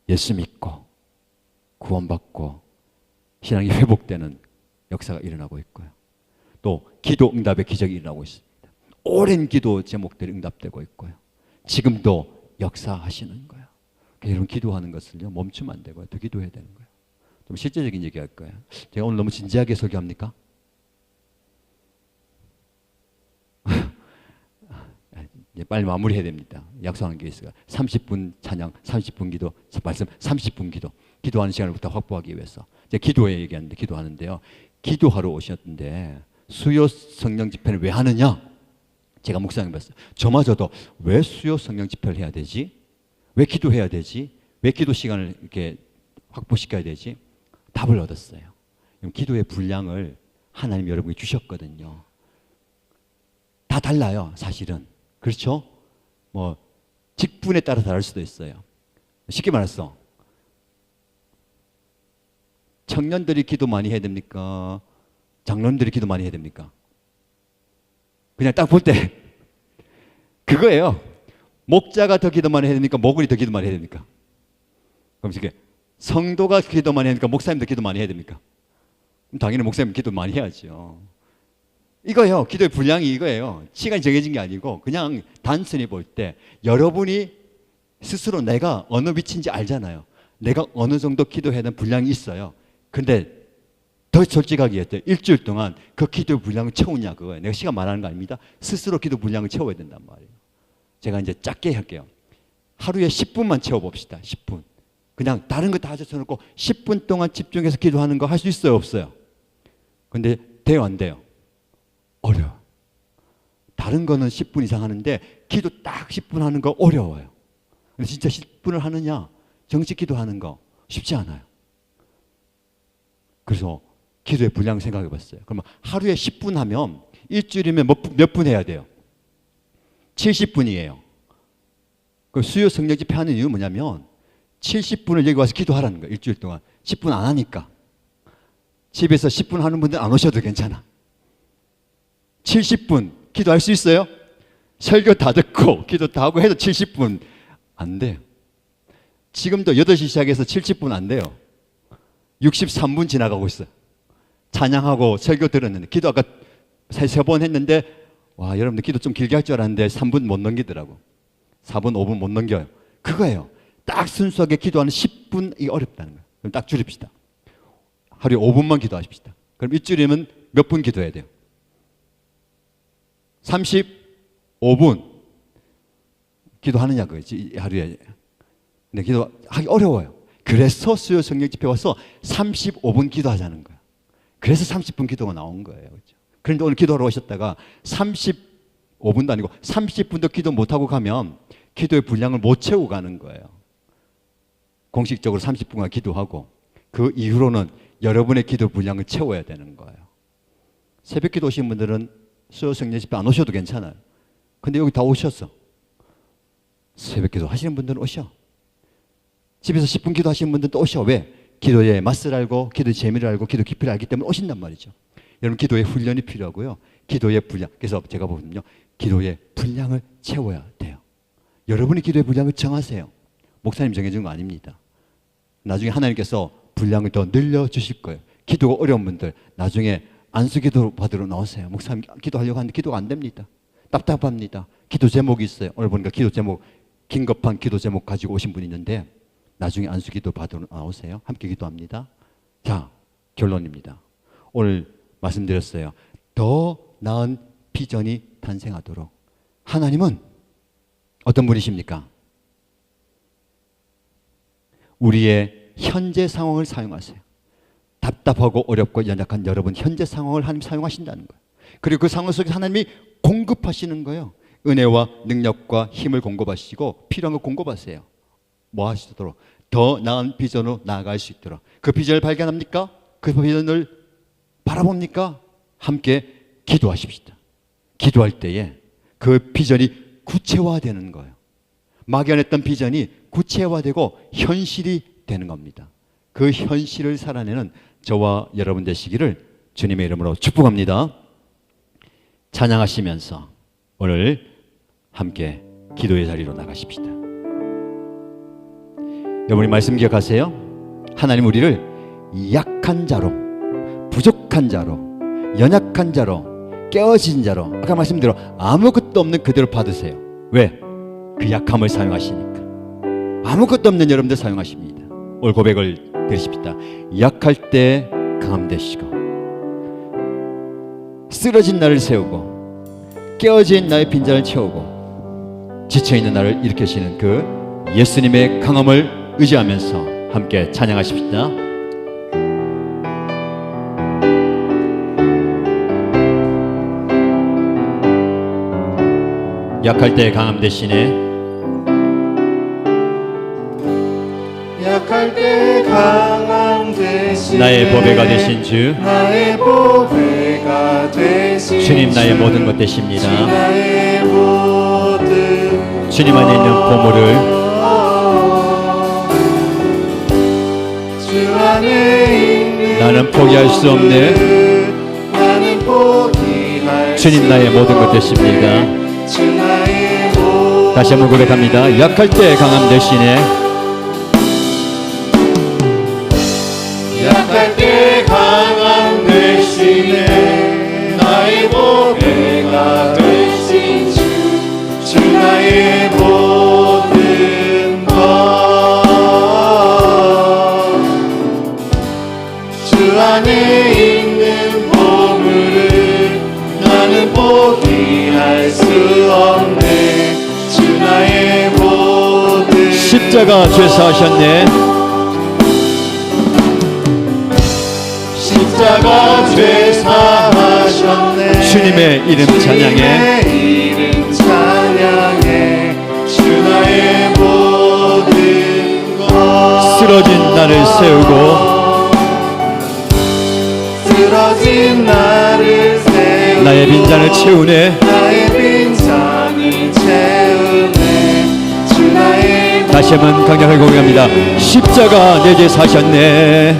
예수 믿고 구원받고 신앙이 회복되는 역사가 일어나고 있고요. 또 기도 응답의 기적이 일어나고 있습니다. 오랜 기도 제목들이 응답되고 있고요. 지금도 역사하시는 거예요. 여러분, 기도하는 것을요 멈추면 안 되고요. 더 기도해야 되는 거예요. 좀 실제적인 얘기 할 거예요. 제가 오늘 너무 진지하게 설교합니까? 이제 빨리 마무리해야 됩니다. 약속하는 게 있어요. 30분 찬양, 30분 기도, 말씀 30분 기도. 기도하는 시간을부터 확보하기 위해서. 제가 기도에 얘기하는데 기도하는데요. 기도하러 오셨는데 수요 성령 집회는 왜 하느냐? 제가 묵상해 봤어요. 저마저도 왜 수요 성령 집회를 해야 되지? 왜 기도해야 되지? 왜 기도 시간을 이렇게 확보시켜야 되지? 답을 얻었어요. 기도의 분량을 하나님 여러분이 주셨거든요. 다 달라요, 사실은. 그렇죠? 뭐 직분에 따라 다를 수도 있어요. 쉽게 말해서 청년들이 기도 많이 해야 됩니까? 장로님들이 기도 많이 해야 됩니까? 그냥 딱 볼 때 그거예요. 목자가 더 기도 많이 해야 됩니까? 목원이 더 기도 많이 해야 됩니까? 그럼 이게 성도가 기도 많이 해야 됩니까? 목사님도 기도 많이 해야 됩니까? 그럼 당연히 목사님 기도 많이 해야죠. 이거예요. 기도의 분량이 이거예요. 시간이 정해진 게 아니고 그냥 단순히 볼 때 여러분이 스스로 내가 어느 위치인지 알잖아요. 내가 어느 정도 기도해야 되는 분량이 있어요. 근데 더 솔직하게 했죠. 일주일 동안 그 기도 분량을 채우냐 그거예요. 내가 시간 말하는 거 아닙니다. 스스로 기도 분량을 채워야 된단 말이에요. 제가 이제 작게 할게요. 하루에 10분만 채워봅시다. 10분. 그냥 다른 거 다 젖혀놓고 10분 동안 집중해서 기도하는 거 할 수 있어요? 없어요? 근데 돼요? 안 돼요? 어려워. 다른 거는 10분 이상 하는데 기도 딱 10분 하는 거 어려워요. 근데 진짜 10분을 하느냐? 정식 기도하는 거 쉽지 않아요. 그래서 기도의 분량 생각해 봤어요. 그러면 하루에 10분 하면 일주일이면 몇 분 해야 돼요? 70분이에요. 그 수요 성령 집회 하는 이유는 뭐냐면 70분을 여기 와서 기도하라는 거예요. 일주일 동안. 10분 안 하니까. 집에서 10분 하는 분들 안 오셔도 괜찮아. 70분 기도할 수 있어요? 설교 다 듣고 기도 다 하고 해도 70분 안 돼요. 지금도 8시 시작해서 70분 안 돼요. 63분 지나가고 있어요. 찬양하고 설교 들었는데 기도 아까 3번 했는데 와, 여러분들 기도 좀 길게 할 줄 알았는데 3분 못 넘기더라고. 4분, 5분 못 넘겨요. 그거예요. 딱 순수하게 기도하는 10분이 어렵다는 거예요. 그럼 딱 줄입시다. 하루에 5분만 기도하십시다. 그럼 일주일이면 몇 분 기도해야 돼요? 35분 기도하느냐 그거지 하루에. 근데 기도하기 어려워요. 그래서 수요 성령 집회 와서 35분 기도하자는 거예요. 그래서 30분 기도가 나온 거예요. 그렇죠? 그런데 오늘 기도하러 오셨다가 35분도 아니고 30분도 기도 못하고 가면 기도의 분량을 못 채우고 가는 거예요. 공식적으로 30분간 기도하고 그 이후로는 여러분의 기도 분량을 채워야 되는 거예요. 새벽 기도 오신 분들은 수요 성령 집회 안 오셔도 괜찮아요. 근데 여기 다 오셨어. 새벽 기도 하시는 분들은 오셔. 집에서 10분 기도 하시는 분들도 오셔. 왜? 기도의 맛을 알고 기도의 재미를 알고 기도 깊이를 알기 때문에 오신단 말이죠. 여러분 기도의 훈련이 필요하고요. 기도의 분량. 그래서 제가 보면요. 기도의 분량을 채워야 돼요. 여러분이 기도의 분량을 정하세요. 목사님 정해준 거 아닙니다. 나중에 하나님께서 분량을 더 늘려주실 거예요. 기도가 어려운 분들 나중에 안수기도 받으러 나오세요. 목사님 기도하려고 하는데 기도가 안 됩니다. 답답합니다. 기도 제목이 있어요. 오늘 보니까 기도 제목 긴급한 기도 제목 가지고 오신 분이 있는데 나중에 안수기도 받으러 나오세요. 함께 기도합니다. 자, 결론입니다. 오늘 말씀드렸어요. 더 나은 비전이 탄생하도록 하나님은 어떤 분이십니까? 우리의 현재 상황을 사용하세요. 답답하고 어렵고 연약한 여러분 현재 상황을 하나님 사용하신다는 거예요. 그리고 그 상황 속에서 하나님이 공급하시는 거예요. 은혜와 능력과 힘을 공급하시고 필요한 거 공급하세요. 뭐 하시도록 더 나은 비전으로 나아갈 수 있도록. 그 비전을 발견합니까? 그 비전을 바라봅니까? 함께 기도하십시다. 기도할 때에 그 비전이 구체화되는 거예요. 막연했던 비전이 구체화되고 현실이 되는 겁니다. 그 현실을 살아내는 저와 여러분 되시기를 주님의 이름으로 축복합니다. 찬양하시면서 오늘 함께 기도의 자리로 나가십시다. 여러분이 말씀 기억하세요? 하나님 우리를 약한 자로, 부족한 자로, 연약한 자로, 깨어진 자로, 아까 말씀대로 아무것도 없는 그대로 받으세요. 왜? 그 약함을 사용하시니까. 아무것도 없는 여러분들 사용하십니다. 오늘 고백을 드리십시다. 약할 때 강함 되시고, 쓰러진 나를 세우고, 깨어진 나의 빈잔을 채우고, 지쳐있는 나를 일으키시는 그 예수님의 강함을 의지하면서 함께 찬양하십시다. 약할 때 강함 되시네. 약할 때 강함 되시네. 나의 보배가 되신 주, 나의 보배가 되신 주님 나의 모든 것 되십니다. 나의 모든 주님 안에 있는 보물을 주 안에 있는 나는 포기할 수 없네. 나는 포기할 주님 나의 모든 것 되십니다. 주 나의 모든 다시 한번 고백합니다. 약할 때 강함 되시네. 약할 때 강함 되시네. 나의 보배가 되신 주, 주 나의 모든 것. 주 안에 있는 보물을 나는 포기할 수 없네. 주 나의 모든 십자가 죄사하셨네. 십자가 죄사하셨네. 주님의 이름 찬양해. 주님의 이름 찬양해. 주 나의 모든 것. 쓰러진 나를 세우고, 쓰러진 나를 세우고 나의 빈잔을 채우네. 나의 빈잔을 채우네. 주 나의 다시 한번 강력하게 고백합니다. 십자가 내 죄 사셨네.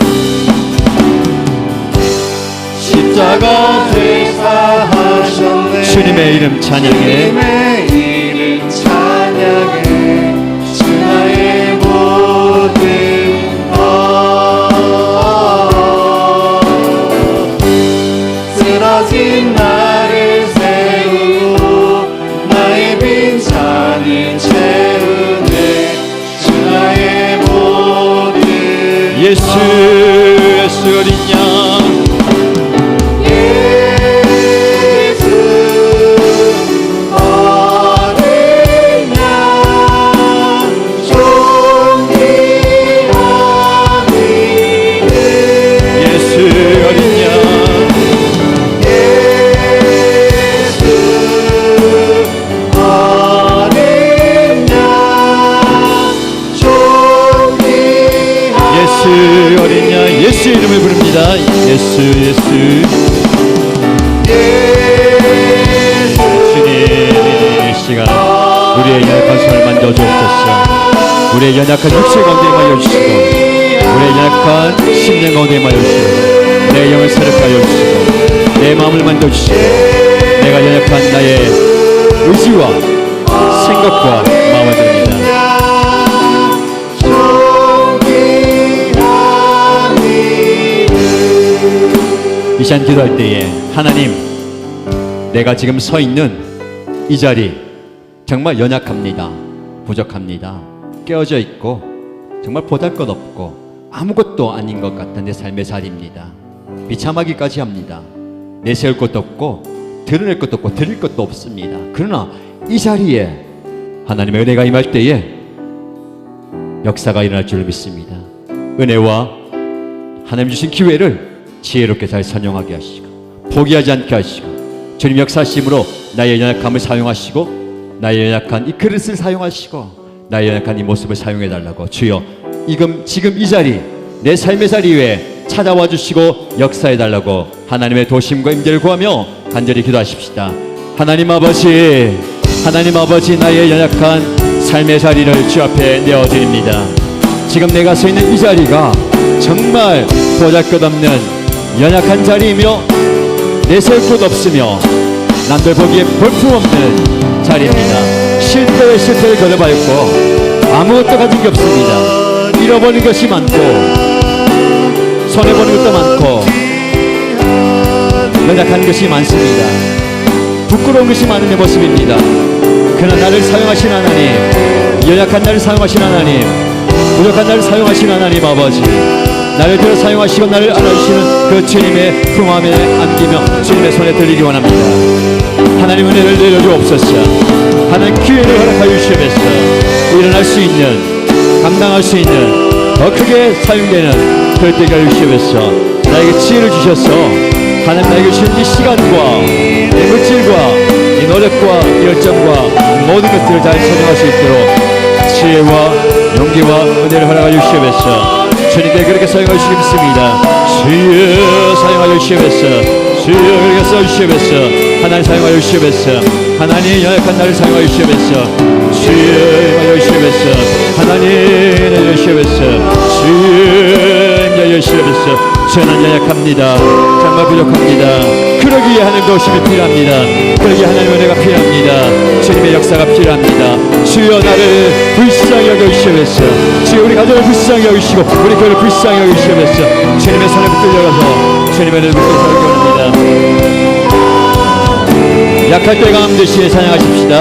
십자가 죄사하셨네. 주님의 이름 찬양해. 주님의 이름 찬양해. 주 나의 모든 것. 쓰러진 나를 세우고 나의 빈잔을 채우네. 주 나의 모든 예수 예수 어린 양. 예수 어린 양 존귀한 이름. 예수 어린 양. 예수 어린 양 존귀한 예수 어린 양. 예수 이름을 부릅니다. 예수 예수. 주님 이 시간 우리의 연약한 손을 만져주옵소서. 우리의 연약한 육체 가운데 임하여주시고, 우리의 연약한 심령 가운데 임하여주시고, 내 영을 새롭게 하여 주시고, 내 마음을 만져주시고, 내가 연약한 나의 의지와 생각과 마음을 드립니다. 이 시간 기도할 때에 하나님, 내가 지금 서 있는 이 자리 정말 연약합니다. 부족합니다. 깨어져 있고 정말 보잘것없고 아무것도 아닌 것 같은 내 삶의 자리입니다. 비참하기까지 합니다. 내세울 것도 없고 드러낼 것도 없고 드릴 것도 없습니다. 그러나 이 자리에 하나님의 은혜가 임할 때에 역사가 일어날 줄을 믿습니다. 은혜와 하나님 주신 기회를 지혜롭게 잘 선용하게 하시고 포기하지 않게 하시고 주님 역사하심으로 나의 연약함을 사용하시고 나의 연약한 이 그릇을 사용하시고 나의 연약한 이 모습을 사용해달라고 주여 지금 이 자리 내 삶의 자리 위에 찾아와 주시고 역사해달라고 하나님의 도심과 임재를 구하며 간절히 기도하십시다. 하나님 아버지 나의 연약한 삶의 자리를 주 앞에 내어드립니다. 지금 내가 서 있는 이 자리가 정말 보잘것없는 연약한 자리이며 내세울 곳 없으며 남들 보기에 볼품없는 자리입니다. 실패에 실패를 거듭하였고 아무것도 가진 게 없습니다. 잃어버린 것이 많고 손해보는 것도 많고 연약한 것이 많습니다. 부끄러운 것이 많은 내 모습입니다. 그러나 나를 사용하신 하나님, 연약한 나를 사용하신 하나님, 부족한 나를 사용하신 하나님 아버지, 나를 들어 사용하시고 나를 안아주시는 그 주님의 품함에 안기며 주님의 손에 들리기 원합니다. 하나님 은혜를 내려주옵소서. 하나님 기회를 허락하여 주시옵소서. 일어날 수 있는, 감당할 수 있는 더 크게 사용되는 그럴 때가 주시옵소서. 나에게 지혜를 주셔서 하나님 나에게 주신 이 시간과 이 물질과 이 노력과 이 열정과 모든 것들을 잘 사용할 수 있도록 지혜와 용기와 은혜를 허락하여 주시옵소서. 주님께 그렇게 사용하여 주시겠습니다. 주여 사용하여 주시옵소서. 주여 그렇게 써주시옵소서. 하나님 사용하여 주시옵소서. 하나님 연약한 나를 사용하여 주시옵소서. 주여 사용하여 주시옵소서. 하나님 인하여 주시옵소서. 주여 인하여 주시옵소서. 저는 연약합니다. 정말 부족합니다. 그러기에 하나님 도우심이 필요합니다. 그러기에 하나님 은혜가 필요합니다. 주님의 역사가 필요합니다. 주여 나를 불쌍히 여겨주시옵소서. 주여 우리 가정을 불쌍히 여기시고 우리 교회를 불쌍히 여기시옵소서. 주님의 손에 붙들려가서 주님의 은혜를 붙들어 살기 원합니다. 약할 때 강함 되시에 찬양하십시다.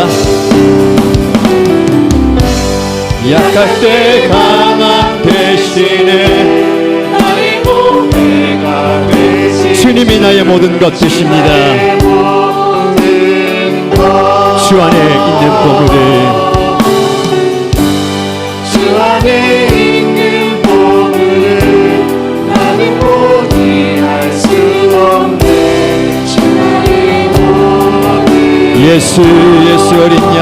약할 때 강함 되시네 주님이 나의 모든 것 되십니다. 주 안에 있는 보물을 주 안에 있는 보물을 나는 포기할 수 없네. 주 안에 보물을 예수 어린 양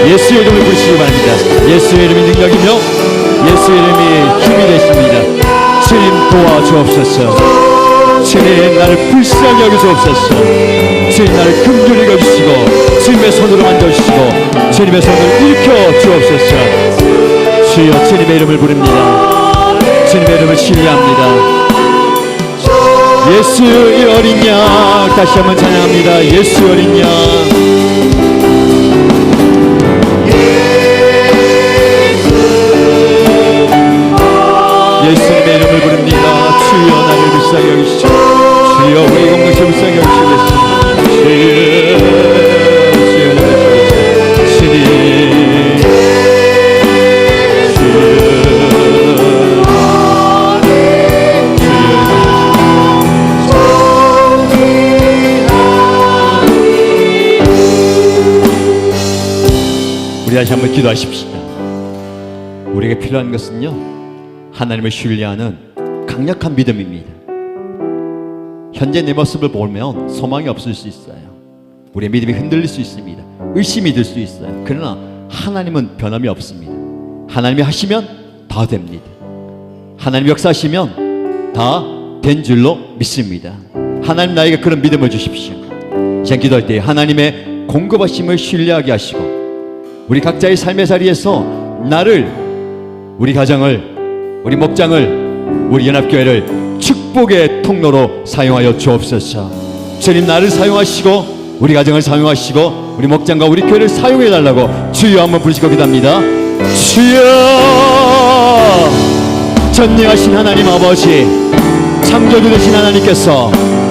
예수의 이름을 부르시기 바랍니다. 예수의 이름이 능력이며 예수의 이름이 힘이 되십니다. 주님 도와주옵소서. 주님 나를 불쌍히 여기주옵소서. 주님 나를 긍휼히 여기시고 주님의 손으로 만져주시고 주님의 손을 일으켜 주옵소서. 주여 주님의 이름을 부릅니다. 주님의 이름을 신뢰합니다. 예수 이 어린 양 다시 한번 찬양합니다. 예수 어린 양 예수님의 이름을 부릅니다. 주여 나를 불쌍히 여기시오. 주여 우리 공동체 불쌍히 여기시겠습니다. 주여 우리 다시 한번 기도하십시다. 우리에게 필요한 것은요 하나님을 신뢰하는 강력한 믿음입니다. 현재 내 모습을 보면 소망이 없을 수 있어요. 우리의 믿음이 흔들릴 수 있습니다. 의심이 들 수 있어요. 그러나 하나님은 변함이 없습니다. 하나님이 하시면 다 됩니다. 하나님 역사하시면 다 된 줄로 믿습니다. 하나님 나에게 그런 믿음을 주십시오. 이제 기도할 때 하나님의 공급하심을 신뢰하게 하시고 우리 각자의 삶의 자리에서 나를 우리 가정을 우리 목장을 우리 연합교회를 축복의 통로로 사용하여 주옵소서. 주님 나를 사용하시고 우리 가정을 사용하시고 우리 목장과 우리 교회를 사용해 달라고 주여 한번 부르시고 기도합니다. 주여 전능하신 하나님 아버지 창조주 되신 하나님께서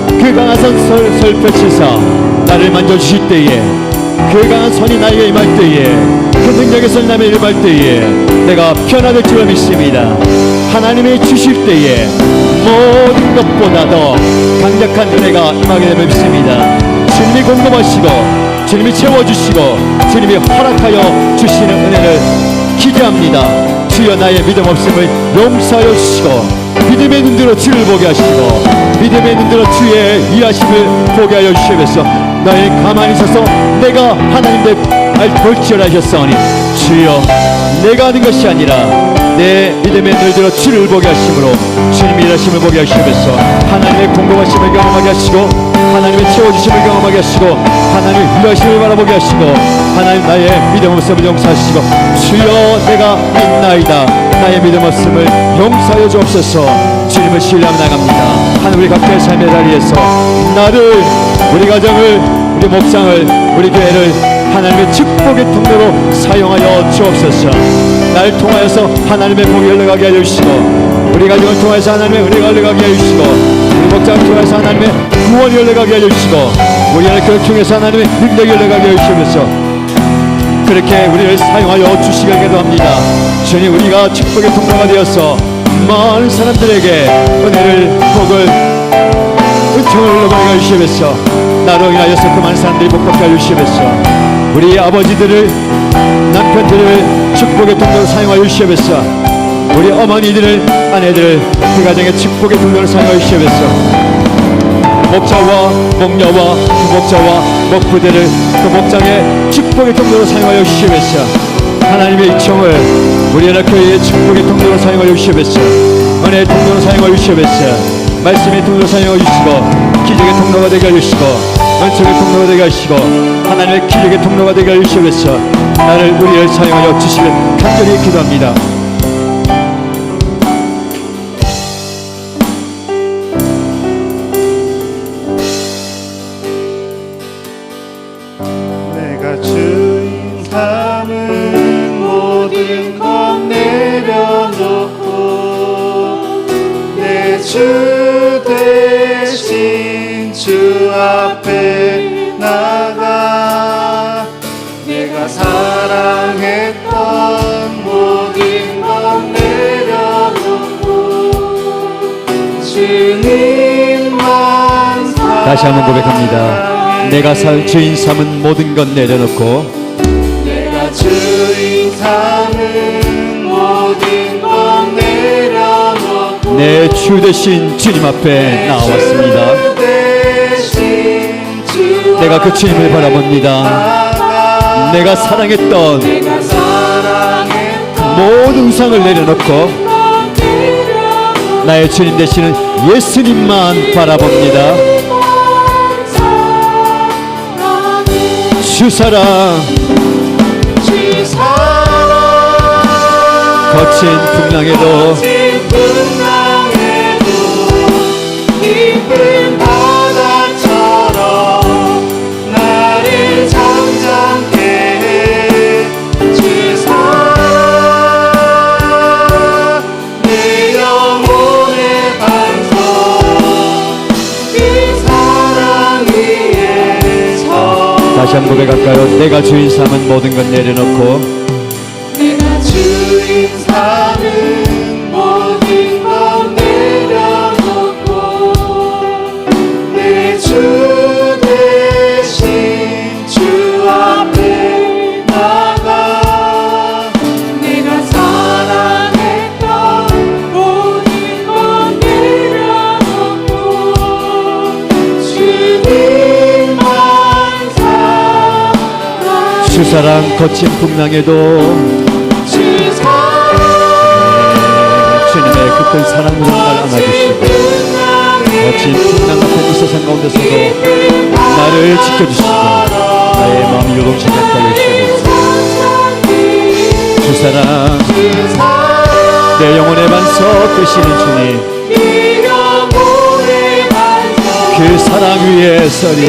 그 강한 손을 펼치사 나를 만져주실 때에 그 강한 손이 나에게 임할 때에 그 능력의 손이 나에게 임할 때에 내가 변화될 줄로 믿습니다. 하나님이 주실 때에 모든 것보다 더 강력한 은혜가 임하게 되면 믿습니다. 주님이 공급하시고 주님이 채워주시고 주님이 허락하여 주시는 은혜를 기대합니다. 주여 나의 믿음 없음을 용서하여 주시고 믿음의 눈으로 주를 보게 하시고 믿음의 눈으로 주의 위하심을 보게 하여 주시옵소서. 너희 가만히 있어서 내가 하나님 될 볼지어라 하셨사오니 주여 내가 하는 것이 아니라 내 믿음의 눈을 들어 주를 보게 하심으로 주님의 일하심을 보게 하시면서 하나님의 공급하심을 경험하게 하시고 하나님의 채워주심을 경험하게 하시고 하나님의 일하심을 바라보게 하시고 하나님 나의 믿음 없음을 용서하시고 주여 내가 믿나이다 나의 믿음 없음을 용서하여 주옵소서. 주님을 신뢰하며 나갑니다. 하나님 우리 각자의 삶의 자리에서 나를 우리 가정을 우리 목장을 우리 교회를 하나님의 축복의 통로로 사용하여 주옵소서. 날 통하여서 하나님의 복이 흘러가게 하여 주시고 우리 가정을 통해서 하나님의 은혜가 흘러가게 하여 주시고 우리 목장을 통해서 하나님의 구원이 흘러가게 하여 주시고 우리 하나님을 통해서 하나님의 능력이 흘러가게 하여 주시면서 그렇게 우리를 사용하여 주시길 기도합니다. 주님 우리가 축복의 통로가 되어서 많은 사람들에게 은혜를 복을 은총을 흘러가게 하여 주시면서 나로 인하여서 그 많은 사람들이 복받게 하여 주시면서 우리 아버지들을 남편들을 축복의 통로로 사용하여 주시면서 우리 어머니들을 아내들을 그 가정의 축복의 통로로 사용하여 주시면서 목자와 목녀와 부목자와 목부대를 그 목장의 축복의 통로로 사용하여 주시면서 하나님의 이청을 우리 연합교회의 축복의 통로로 사용하여 주시면서 은혜의 통로로 사용하여 주시면서 말씀의 통로로 사용하여 주시고 기적의 통로가 되게 해주시고 은총의 통로가 되게 하시고 하나님의 기적의 통로가 되게 해주시면서 나를 우리를 사용하여 주시길 간절히 기도합니다. 내가 주인 삼은 모든 것 내려놓고 내 주 대신 주 앞에 나가 내가 사랑했던 모든 것 내려놓고 주님만 다시 한번 고백합니다. 내가 주인 삼은 모든 것 내려놓고 내가 주인 삼은 모든 것 내려놓고 내 주 대신 주님 앞에 나왔습니다. 내가 그 주님을 바라봅니다. 내가 사랑했던 모든 우상을 내려놓고 나의 주님 되시는 예수님만 바라봅니다. 주 사랑 거친 풍랑에도 깊은 바다처럼 나를 잠잠케 해 주 사랑 내 영혼의 반석 그 사랑 위에서 다시 한번 고백할까요? 내가 주인 삼은 모든 것 내려놓고 내가 주인 삼은 모든 것 내려놓고 내 주 대신 주 앞에 나가 내가 사랑했던 모든 것 내려놓고 주님만 사랑 주 사랑 거친 풍랑에도 주님의 그 큰 사랑으로 날 안아주시고 거친 풍랑 같은 이 세상 가운데서도 나를 지켜주시고 나의 마음이 요동치게 하여 주시면서 주 사랑 내 영혼의 반석 되시는 주님 그 사랑 위에 서리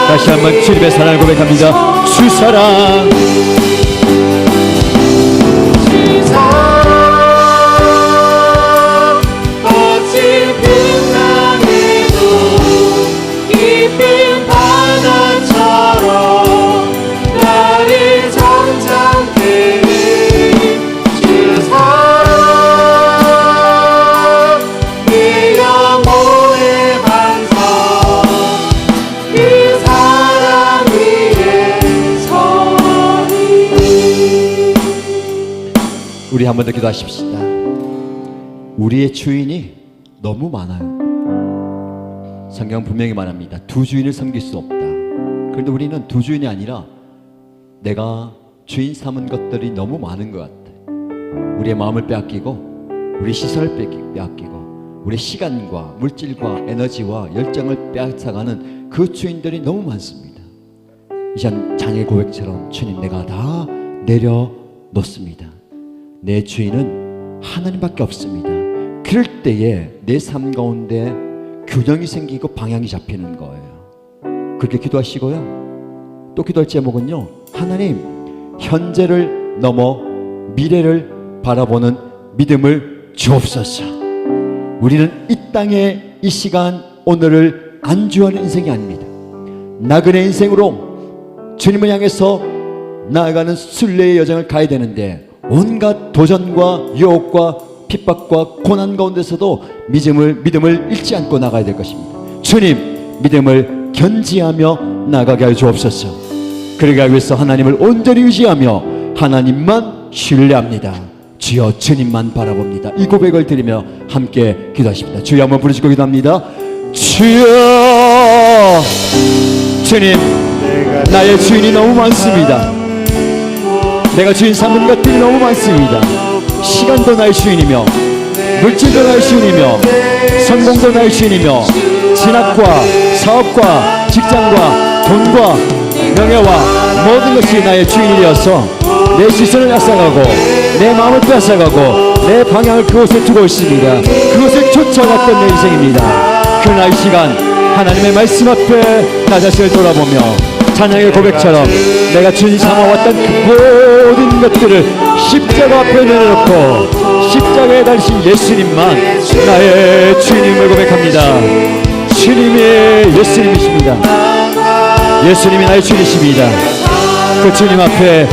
다시 한번 주님의 사랑을 고백합니다. 주 사랑 거친 풍랑에도 깊은 바다처럼 나를 잠잠케 해 주 사랑 내 영혼의 반석 그 사랑 위에 서리. 우리 한 번 더 기도하십시다. 우리의 주인이 너무 많아요. 성경 분명히 말합니다. 두 주인을 섬길 수 없다. 그런데 우리는 두 주인이 아니라 내가 주인 삼은 것들이 너무 많은 것 같아. 우리의 마음을 빼앗기고, 우리 시선을 빼앗기고, 우리 시간과 물질과 에너지와 열정을 빼앗아가는 그 주인들이 너무 많습니다. 이전 장의 고백처럼 주님, 내가 다 내려놓습니다. 내 주인은 하나님밖에 없습니다. 그럴 때에 내 삶 가운데 균형이 생기고 방향이 잡히는 거예요. 그렇게 기도하시고요. 또 기도할 제목은요, 하나님, 현재를 넘어 미래를 바라보는 믿음을 주옵소서. 우리는 이 땅에 이 시간 오늘을 안주하는 인생이 아닙니다. 나그네 인생으로 주님을 향해서 나아가는 순례의 여정을 가야 되는데, 온갖 도전과 유혹과 핍박과 고난 가운데서도 믿음을 잃지 않고 나가야 될 것입니다. 주님, 믿음을 견지하며 나가게 하여 주옵소서. 그러기 위해서 하나님을 온전히 의지하며 하나님만 신뢰합니다. 주여, 주님만 바라봅니다. 이 고백을 드리며 함께 기도하십니다. 주여 한번 부르시고 기도합니다. 주여, 주님, 나의 주인이 너무 많습니다. 내가 주인 삼은 것들이 너무 많습니다. 시간도 나의 주인이며, 물질도 나의 주인이며, 성공도 나의 주인이며, 진학과 사업과 직장과 돈과 명예와 모든 것이 나의 주인이 되어서 내 시선을 앗아가고 내 마음을 빼앗아가고 내 방향을 그곳에 두고 있습니다. 그곳을 쫓아갔던 내 인생입니다. 그러나 이 시간 하나님의 말씀 앞에 나 자신을 돌아보며 찬양의 고백처럼 내가 주님 삼아왔던 그 모든 것들을 십자가 앞에 내려놓고 십자가에 달리신 예수님만 나의 주님을 고백합니다. 주님이 예수님이십니다. 예수님이 나의 주님이십니다. 그 주님 앞에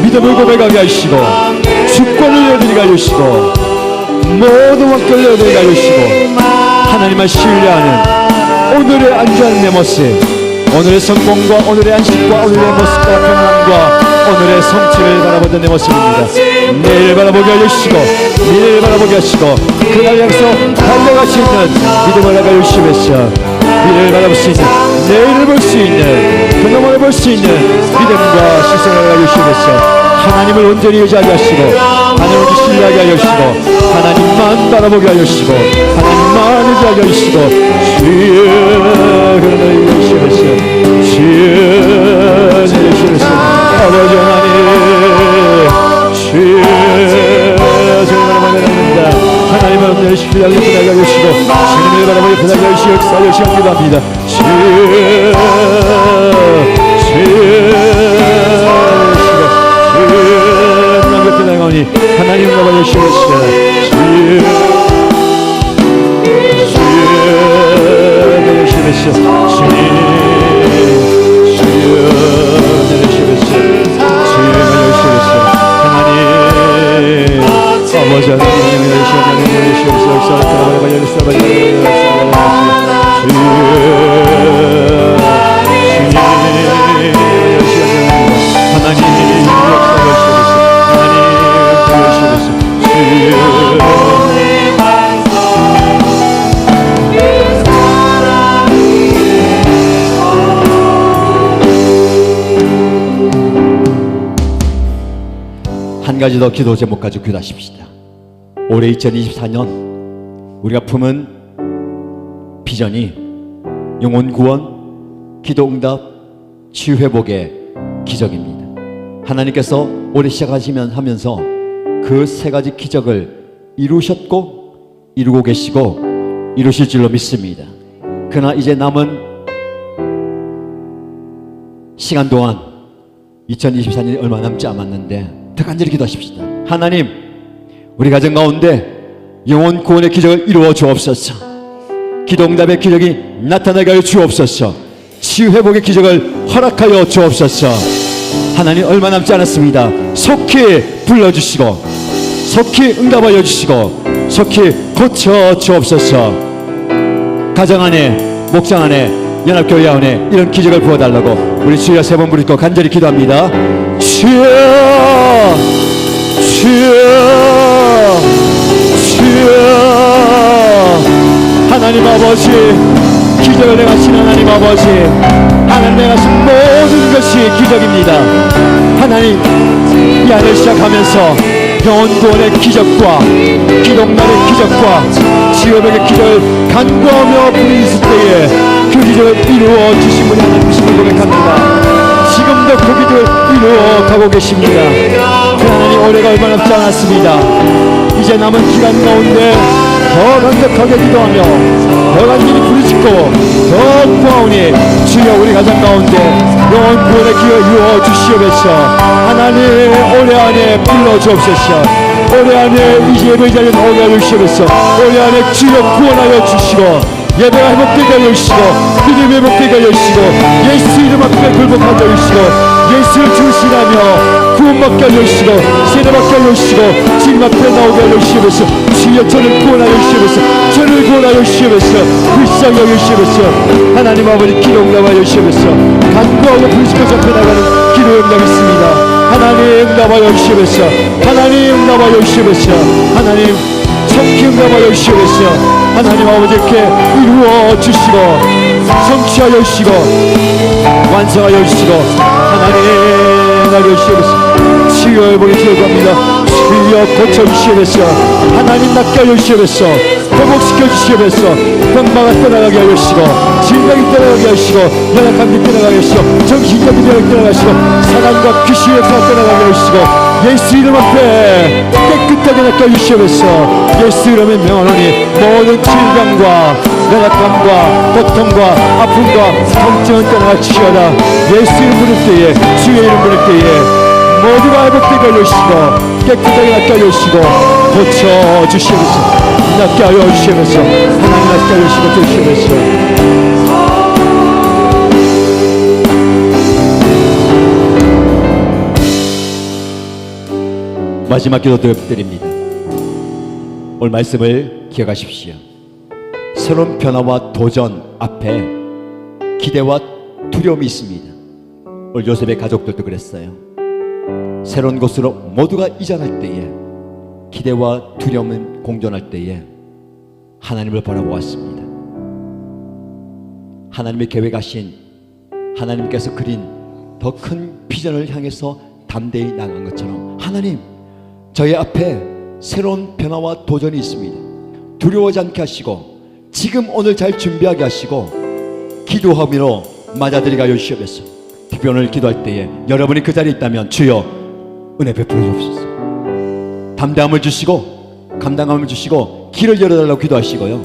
믿음을 고백하게 하시고 주권을 내어드리게 하시고 모든 것들을 내어드리게 하시고 하나님을 신뢰하는 오늘의 안주하는 내 모습, 오늘의 성공과 오늘의 안식과 오늘의 모습과 평안과 오늘의 성취를 바라보던 내 모습입니다. 내일을 바라보게 하시고 미래를 바라보게 하시고 그날 향해서 달려갈 수 있는 믿음을 나가 주시면서 미래를 바라볼 수 있는, 내일을 볼 수 있는, 그놈을 볼 수 있는 믿음과 시선을 나가 주시면서 하나님을 온전히 의지하게 하시고 하나님을 신뢰하게 하시고 하나님만 바라보게 하시고 하나님만 의지하게 하시고 주여 그러나 주시면서 주여 주시면서 아버지 하나님 주여 저희를 바라봅니다. 하나님을 온전히 신뢰하게 하시고 주님을 바라보게 부탁하게 하시고 역사하여 주시기 바랍니다. 주여 하나님 나와 주시옵소서. 주여 내려주시옵소서. 주여 내려주시옵소서. 주여 내려주시옵소서. 하나님 아버지 하나님 내려주시옵소서. 한 가지 더 기도 제목 가지고 기도하십시다. 올해 2024년 우리가 품은 비전이 영혼 구원, 기도 응답, 치유 회복의 기적입니다. 하나님께서 올해 시작하시면서 그 세 가지 기적을 이루셨고 이루고 계시고 이루실 줄로 믿습니다. 그러나 이제 남은 시간 동안 2024년이 얼마 남지 않았는데 더 간절히 기도하십시다. 하나님, 우리 가정 가운데 영혼 구원의 기적을 이루어 주옵소서. 기도 응답의 기적이 나타나게 하여 주옵소서. 치유 회복의 기적을 허락하여 주옵소서. 하나님, 얼마 남지 않았습니다. 속히 불러주시고 속히 응답하여 주시고 속히 고쳐 주옵소서. 가정 안에, 목장 안에, 연합교회 안에 이런 기적을 부어달라고 우리 주여 세 번 부르고 간절히 기도합니다. 주여 주여 주여. 하나님 아버지, 기적을 행하신 하나님 아버지, 하나님의 하신 모든 것이 기적입니다. 하나님, 이 안을 시작하면서 병원 구원의 기적과 기독날의 기적과 지역의 기적을 간구하며 부르짖을 때에 그 기적을 이루어 주신 분이 하나님이심을 고백합니다. 지금도 그 기적을 이루어 가고 계십니다. 그 하나님, 올해가 얼마 남지 않았습니다. 이제 남은 기간 가운데 더 강력하게 기도하며 더 간절히 부르짖고 더 구하오니 주여 우리 가정 가운데 영원 구원의 기회 이루어 주시옵소서. 하나님, 올해 안에 불러주옵소서. 올해 안에 이 예배 자리에 나오게 하여 주시옵소서. 올해 안에 주여 구원하여 주시고 예배가 회복되게 하여 주시고 믿음이 회복되게 하여 주시고 예수 이름 앞에 굴복하게 하여 주시고 예수를 주시라며 구원받게 하여 주시고 세례받게 하여 주시고 주님 앞에 나오게 하여 주시옵소서. 주여 저를 구원하여 주시옵소서. 저를 구원하여 주시옵소서. 불쌍히 여겨 주시옵소서. 하나님 아버지 기도 응답하여 주시옵소서. 간구하고 부르짖고 접해 나가는 기도 응답 있습니다. 하나님 응답하여 주시옵소서. 하나님 응답하여 주시옵소서. 하나님 성기 응답하여 주시옵소서. 하나님 아버지 이렇게 이루어 주시고 성취하여 주시고 완성하여 주시고 하나님 나를 주시옵소서. 치유의 복이 들어갑니다. 주여 고쳐주시옵소서. 하나님 낫게 하여 주시옵소서. 회복시켜 주시옵소서. 병마가 떠나가게 하여 주시고 질병이 떠나가게 하시고 연약함이 떠나가게 하시고 정신적인 병이 떠나가시고 사단과 귀신의 역사가 떠나가게 하시고 예수 이름 앞에 깨끗하게 낫게 주시옵소서. 예수 이름의 명하노니 모든 질병과 연약함과 고통과 아픔과 통증은 떠나가시어다. 예수 이름 부를 때에 주의 이름 부를 때에 모두가 회복되게 하여 주시고 깨끗하게 낫게 하여 주시고 고쳐 주시옵소서. 낫게 하여 주시옵소서. 하나님 낫게 하여 주시옵소서. 마지막 기도 드립니다. 오늘 말씀을 기억하십시오. 새로운 변화와 도전 앞에 기대와 두려움이 있습니다. 오늘 요셉의 가족들도 그랬어요. 새로운 곳으로 모두가 이전할 때에 기대와 두려움은 공존할 때에 하나님을 바라보았습니다. 하나님의 계획하신 하나님께서 그린 더 큰 비전을 향해서 담대히 나간 것처럼 하나님, 저희 앞에 새로운 변화와 도전이 있습니다. 두려워하지 않게 하시고 지금 오늘 잘 준비하게 하시고 기도하며 맞아들이게 하여 주시옵소서. 특히 오늘 기도할 때에 여러분이 그 자리에 있다면 주여 은혜 베풀어 주옵소서. 담대함을 주시고 감당함을 주시고 길을 열어달라고 기도하시고요.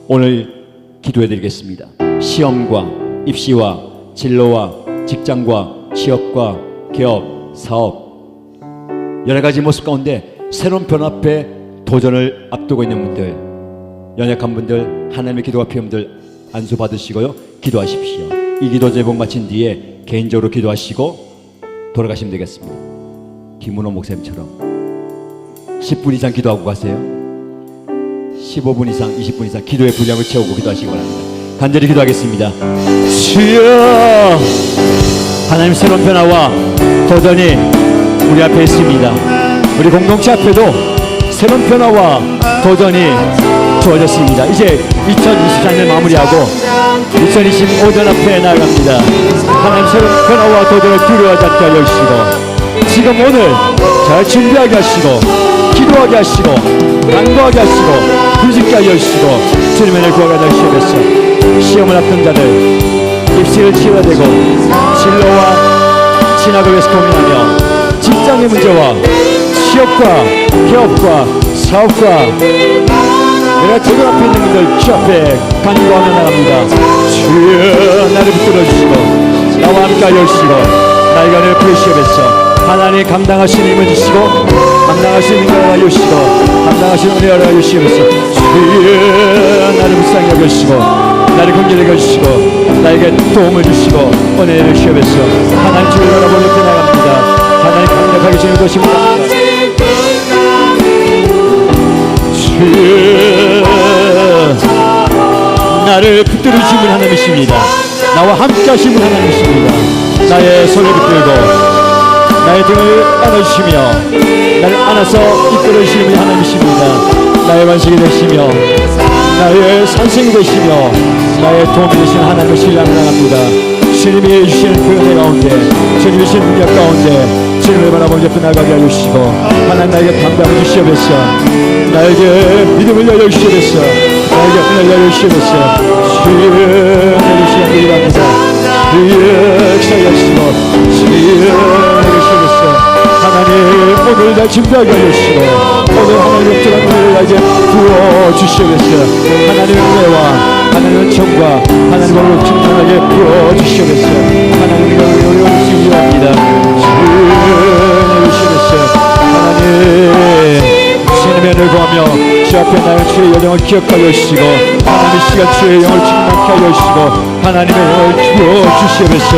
오늘 기도해 드리겠습니다. 시험과 입시와 진로와 직장과 취업과 개업, 사업 여러 가지 모습 가운데 새로운 변화 앞에 도전을 앞두고 있는 분들, 연약한 분들, 하나님의 기도가 필요한 분들 안수 받으시고요. 기도하십시오. 이 기도 제목 마친 뒤에 개인적으로 기도하시고 돌아가시면 되겠습니다. 김문호 목사님처럼 10분 이상 기도하고 가세요. 15분 이상, 20분 이상 기도의 분량을 채우고 기도하시기 바랍니다. 간절히 기도하겠습니다. 주여, 하나님 새로운 변화와 도전이 우리 앞에 있습니다. 우리 공동체 앞에도 새로운 변화와 도전이 주어졌습니다. 이제 2024년 마무리하고 2025년 앞에 나아갑니다. 하나님 새로운 변화와 도전을 두려워하지 않게 하여 주시고 지금 오늘 잘 준비하게 하시고 기도하게 하시고 간구하게 하시고 부르짖게 하여 주시고 주님의 은혜를 구하게 하여 주시옵소서. 시험을 앞둔 자들 입시를 치러야 되고 진로와 진학을 위해서 고민하며 직장의 문제와 취업과 개업과 사업과 내가 도전 앞에 있는 분들 주 앞에 간구하며 나갑니다. 주여 나를 붙들어 주시고 나와 함께 하여 주시고 나의 간을 부으시옵소서. 하나님 감당하시는 힘을 주시고 감당하시는 능력을 하여 주시고 감당하시는 은혜를 하여 주시옵소서. 주여 나를 불쌍히 여겨주시고 나를 긍휼히 여겨주시고 나에게 도움을 주시고 은혜를 주시옵소서. 하나님 주를 바라보며 이렇게 나갑니다. 하나님 강력하게 주님 도십니다. 주여 나를 붙들어 주시는 하나님이십니다. 나와 함께 하시는 하나님이십니다. 나의 손을 붙들고 나의 등을 안아주시며 나를 안아서 이끌어 주시는 분이 하나님이십니다. 나의 반석이 되시며 나의 산성이 되시며 나의 도움이 되시는 하나님을 신뢰하며 나갑니다. 주님이 주시는 그 은혜 가운데 주님이 주시는 능력 가운데 주님을 바라보며 옆에 나가게 하여 주시고 하나님 나에게 담대함을 주시옵소서 나에게 믿음을 열려 주시옵소서 나에게 은혜를 열려 주시옵소서 주여 내 시간 드리랍니다 주여 역사하시고 주여 주시옵소서 하나님 오늘 날 준비하게 하여 주시고 오늘 하나님의 특별한 은혜를 나에게 부어주시옵소서 하나님의 은혜와 하나님의 정과 하나님의 오늘 충만하게 부어주시옵소서 하나님의 은혜를 주시옵니다 주여 주시옵소서 하나님 주님의 은혜를 구하며 주 앞에 나의 주의 여정을 기억하여 주시고 하나님의 시간 주의 영을 충만케 하여 주시고 하나님의 영을 부어주시옵소서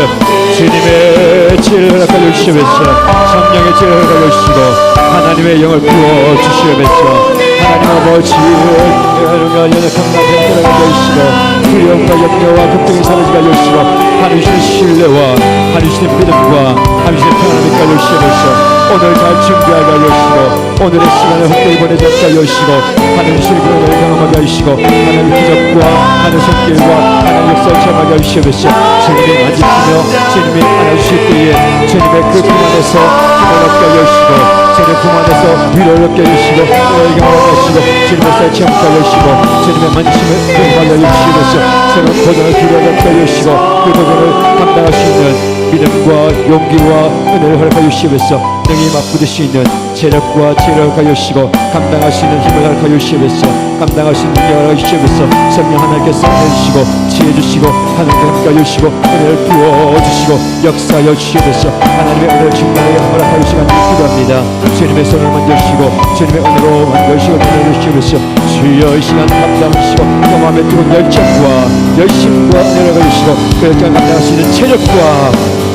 주님의 지혜를 허락하여 주시옵소서 성령의 지혜를 허락하여 주시고 하나님의 영을 부어주시옵소서 하나님 아버지 여러분과 연약한 나를 들어가게 해주시고 두려움과 염려와 걱정이 사라지게 하여 주시고 하나님 주시는 신뢰와 하나님 주시는 믿음과 하나님 주시는 평안을 믿게 하여 주시옵소서 오늘 잘 준비하게 하여 주시고 오늘의 시간을 헛되이 보내지 않게 하여 주시고 하나님 주시는 그 은혜를 경험하게 하여 주시고 하나님 기적과 하나님 손길과 하나님 역사를 체험하게 하여 주시옵소서 주님이 만지시며 주님이 안아주실 때에 주님의 그 품 안에서 힘을 얻게 하여 주시고 주님의 품 안에서 위로를 얻게 하여 주시고 은혜를 경험하게 하시고 주님의 살 체험하게 하여 주시고 주님의 만지심을 경험하게 하여 주시옵소서 새로운 도전을 두려워하게 하여 주시고 그 도전을 감당할 수 있는 믿음과 용기와 은혜를 허락하여 주시옵소서 능히 맞부딪 수 있는 체력과 지혜를 허락하여 주시고 감당할 수 있는 힘을 허락하여 주시옵소서 감당할 수 있는 능력을 허락하여 주시옵소서 성령 하나님께서 해주시고 지혜 주시고 하나님께 함께하여 주시고 은혜를 부어주시고 역사하여 주시옵소서 하나님의 은혜를 충만하게 허락하여 주시기를 기도합니다 주님의 손을 만져주시고 주님의 은혜로 만져주시고 은혜를 주시옵소서 주여 이 시간 감당을 주시고 경험의 뜨거운 열정과 열심과 은혜를 주시고 그 열정을 감당할 수 있는 체력과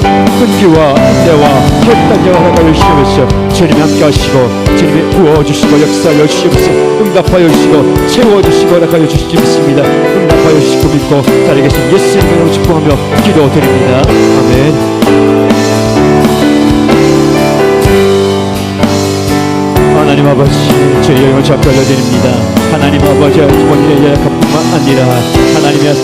끈기와 인내와 결단력을 허락하여 주시옵소서 주님이 함께 하시고 주님이 부어주시고 역사하여 주시옵소서 응답하여 주시고 채워주시고 허락하여 주시기 믿습니다 응답하여 주시고 믿고 자리에 계신 예수님의 이름으로 축복하며 기도드립니다 아멘 하나님 아버지 주의 영을 잡고 올려드립니다 하나님 아버지 본인의 예약함뿐만 아니라 하나님의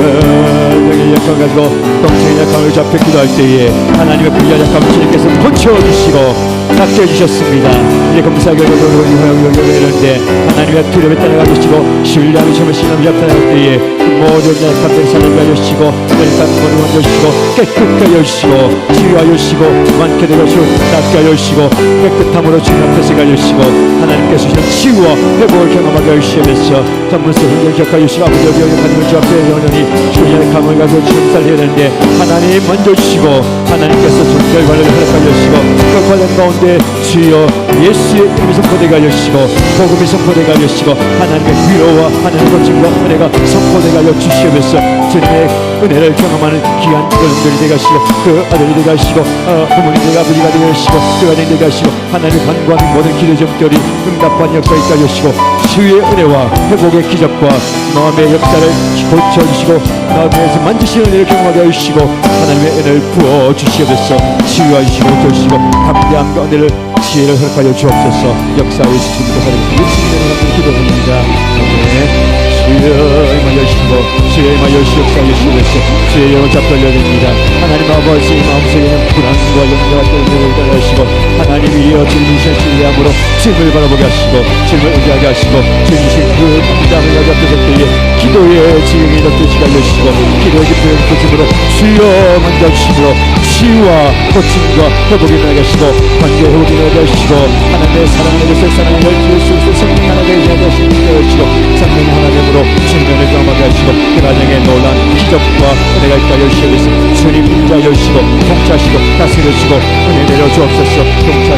하나님의 약함을 가지고 동생의 약함을 잡혀 기도할 때에 하나님의 그 약함을 주님께서 고쳐주시고 삭제해 주셨습니다 이제 검사하게 되는데 하나님의 두려움에 따라가 주시고 신뢰하는 점을 신뢰하며 나타날 때에 모든 약함들 사랑하여 주시고 그러니까 모든 원하여 주시고 깨끗하게 하여 주시고 치유하여 주시고 많게 되어 주시고 낫게 하여 주시고 깨끗함으로 주님 앞에서 가여 주시고 하나님께서 주시는 치유와 회복을 경험하게 하여 주시면서 전문성 훈련 기억하여 주시고 아버지 여기 하나님을 주 앞에 영원히 주님의 감을 가지고 지금살해야 되는데 하나님 먼저 주시고 하나님께서 결과를 허락하여 주시고 그 관련 가운데 주여 예수의 이름이 선포되게 하여 주시고 복음이 선포되게 하여 주시고 하나님의 위로와 하나님의 고침과 은혜가 선포되게 하여 주시면서 주님의 은혜를 경험하는 귀한 여러분들이 되게 하시고 그 아들이 되게 하시고 부모님 되게 아버지가 되게 하시고 그 아들이 되게 하시고 하나님의 간구하는 모든 기도 점들이 응답한 역사에 있게 하여 주시고 주의 은혜와 회복의 기적과 마음의 역사를 고쳐주시고 마음에서 만지시는 은혜를 경험하게 하여 주시고 하나님의 은혜를 부어주시옵소서 치유하여 주시고 고쳐주시고 담대함과 은혜를 지혜를 허락하여 주옵소서 역사의 주님께서 예수님의 이름으로 기도드립니다 아멘 주여 임하여 주시고 주여 임하여 주시고 역사하여 주시옵소서 주의 영을 잡고 올려드립니다 하나님 아버지 마음속에 있는 불안과 염려와 떨림을 떠나시고 하나님이여 주님이신 신뢰함으로 주님을 바라보게 하시고 주님을 의지하게 하시고 주님이신 그 담당을 가져 앞에서 때에 기도의 지경이 넓혀지게 하여 주시고 기도의 깊은 고침으로 주여 만져 주시므로 치유와 고침과 회복이 나게 하시고 관계 회복이 나게 하시고 하나님의 사랑하는 것을 사랑을 열줄 수 있어 성령 하나님의 의지하게 하시고 성령 하나님으로 주님을 경험하게 하시고 그 가정에 놀란 기적과 은혜가 있게 하여 주시옵소서 주님 인자하여 주시고 통치하시고 다스려 주시고 은혜 내려 주옵소서 통치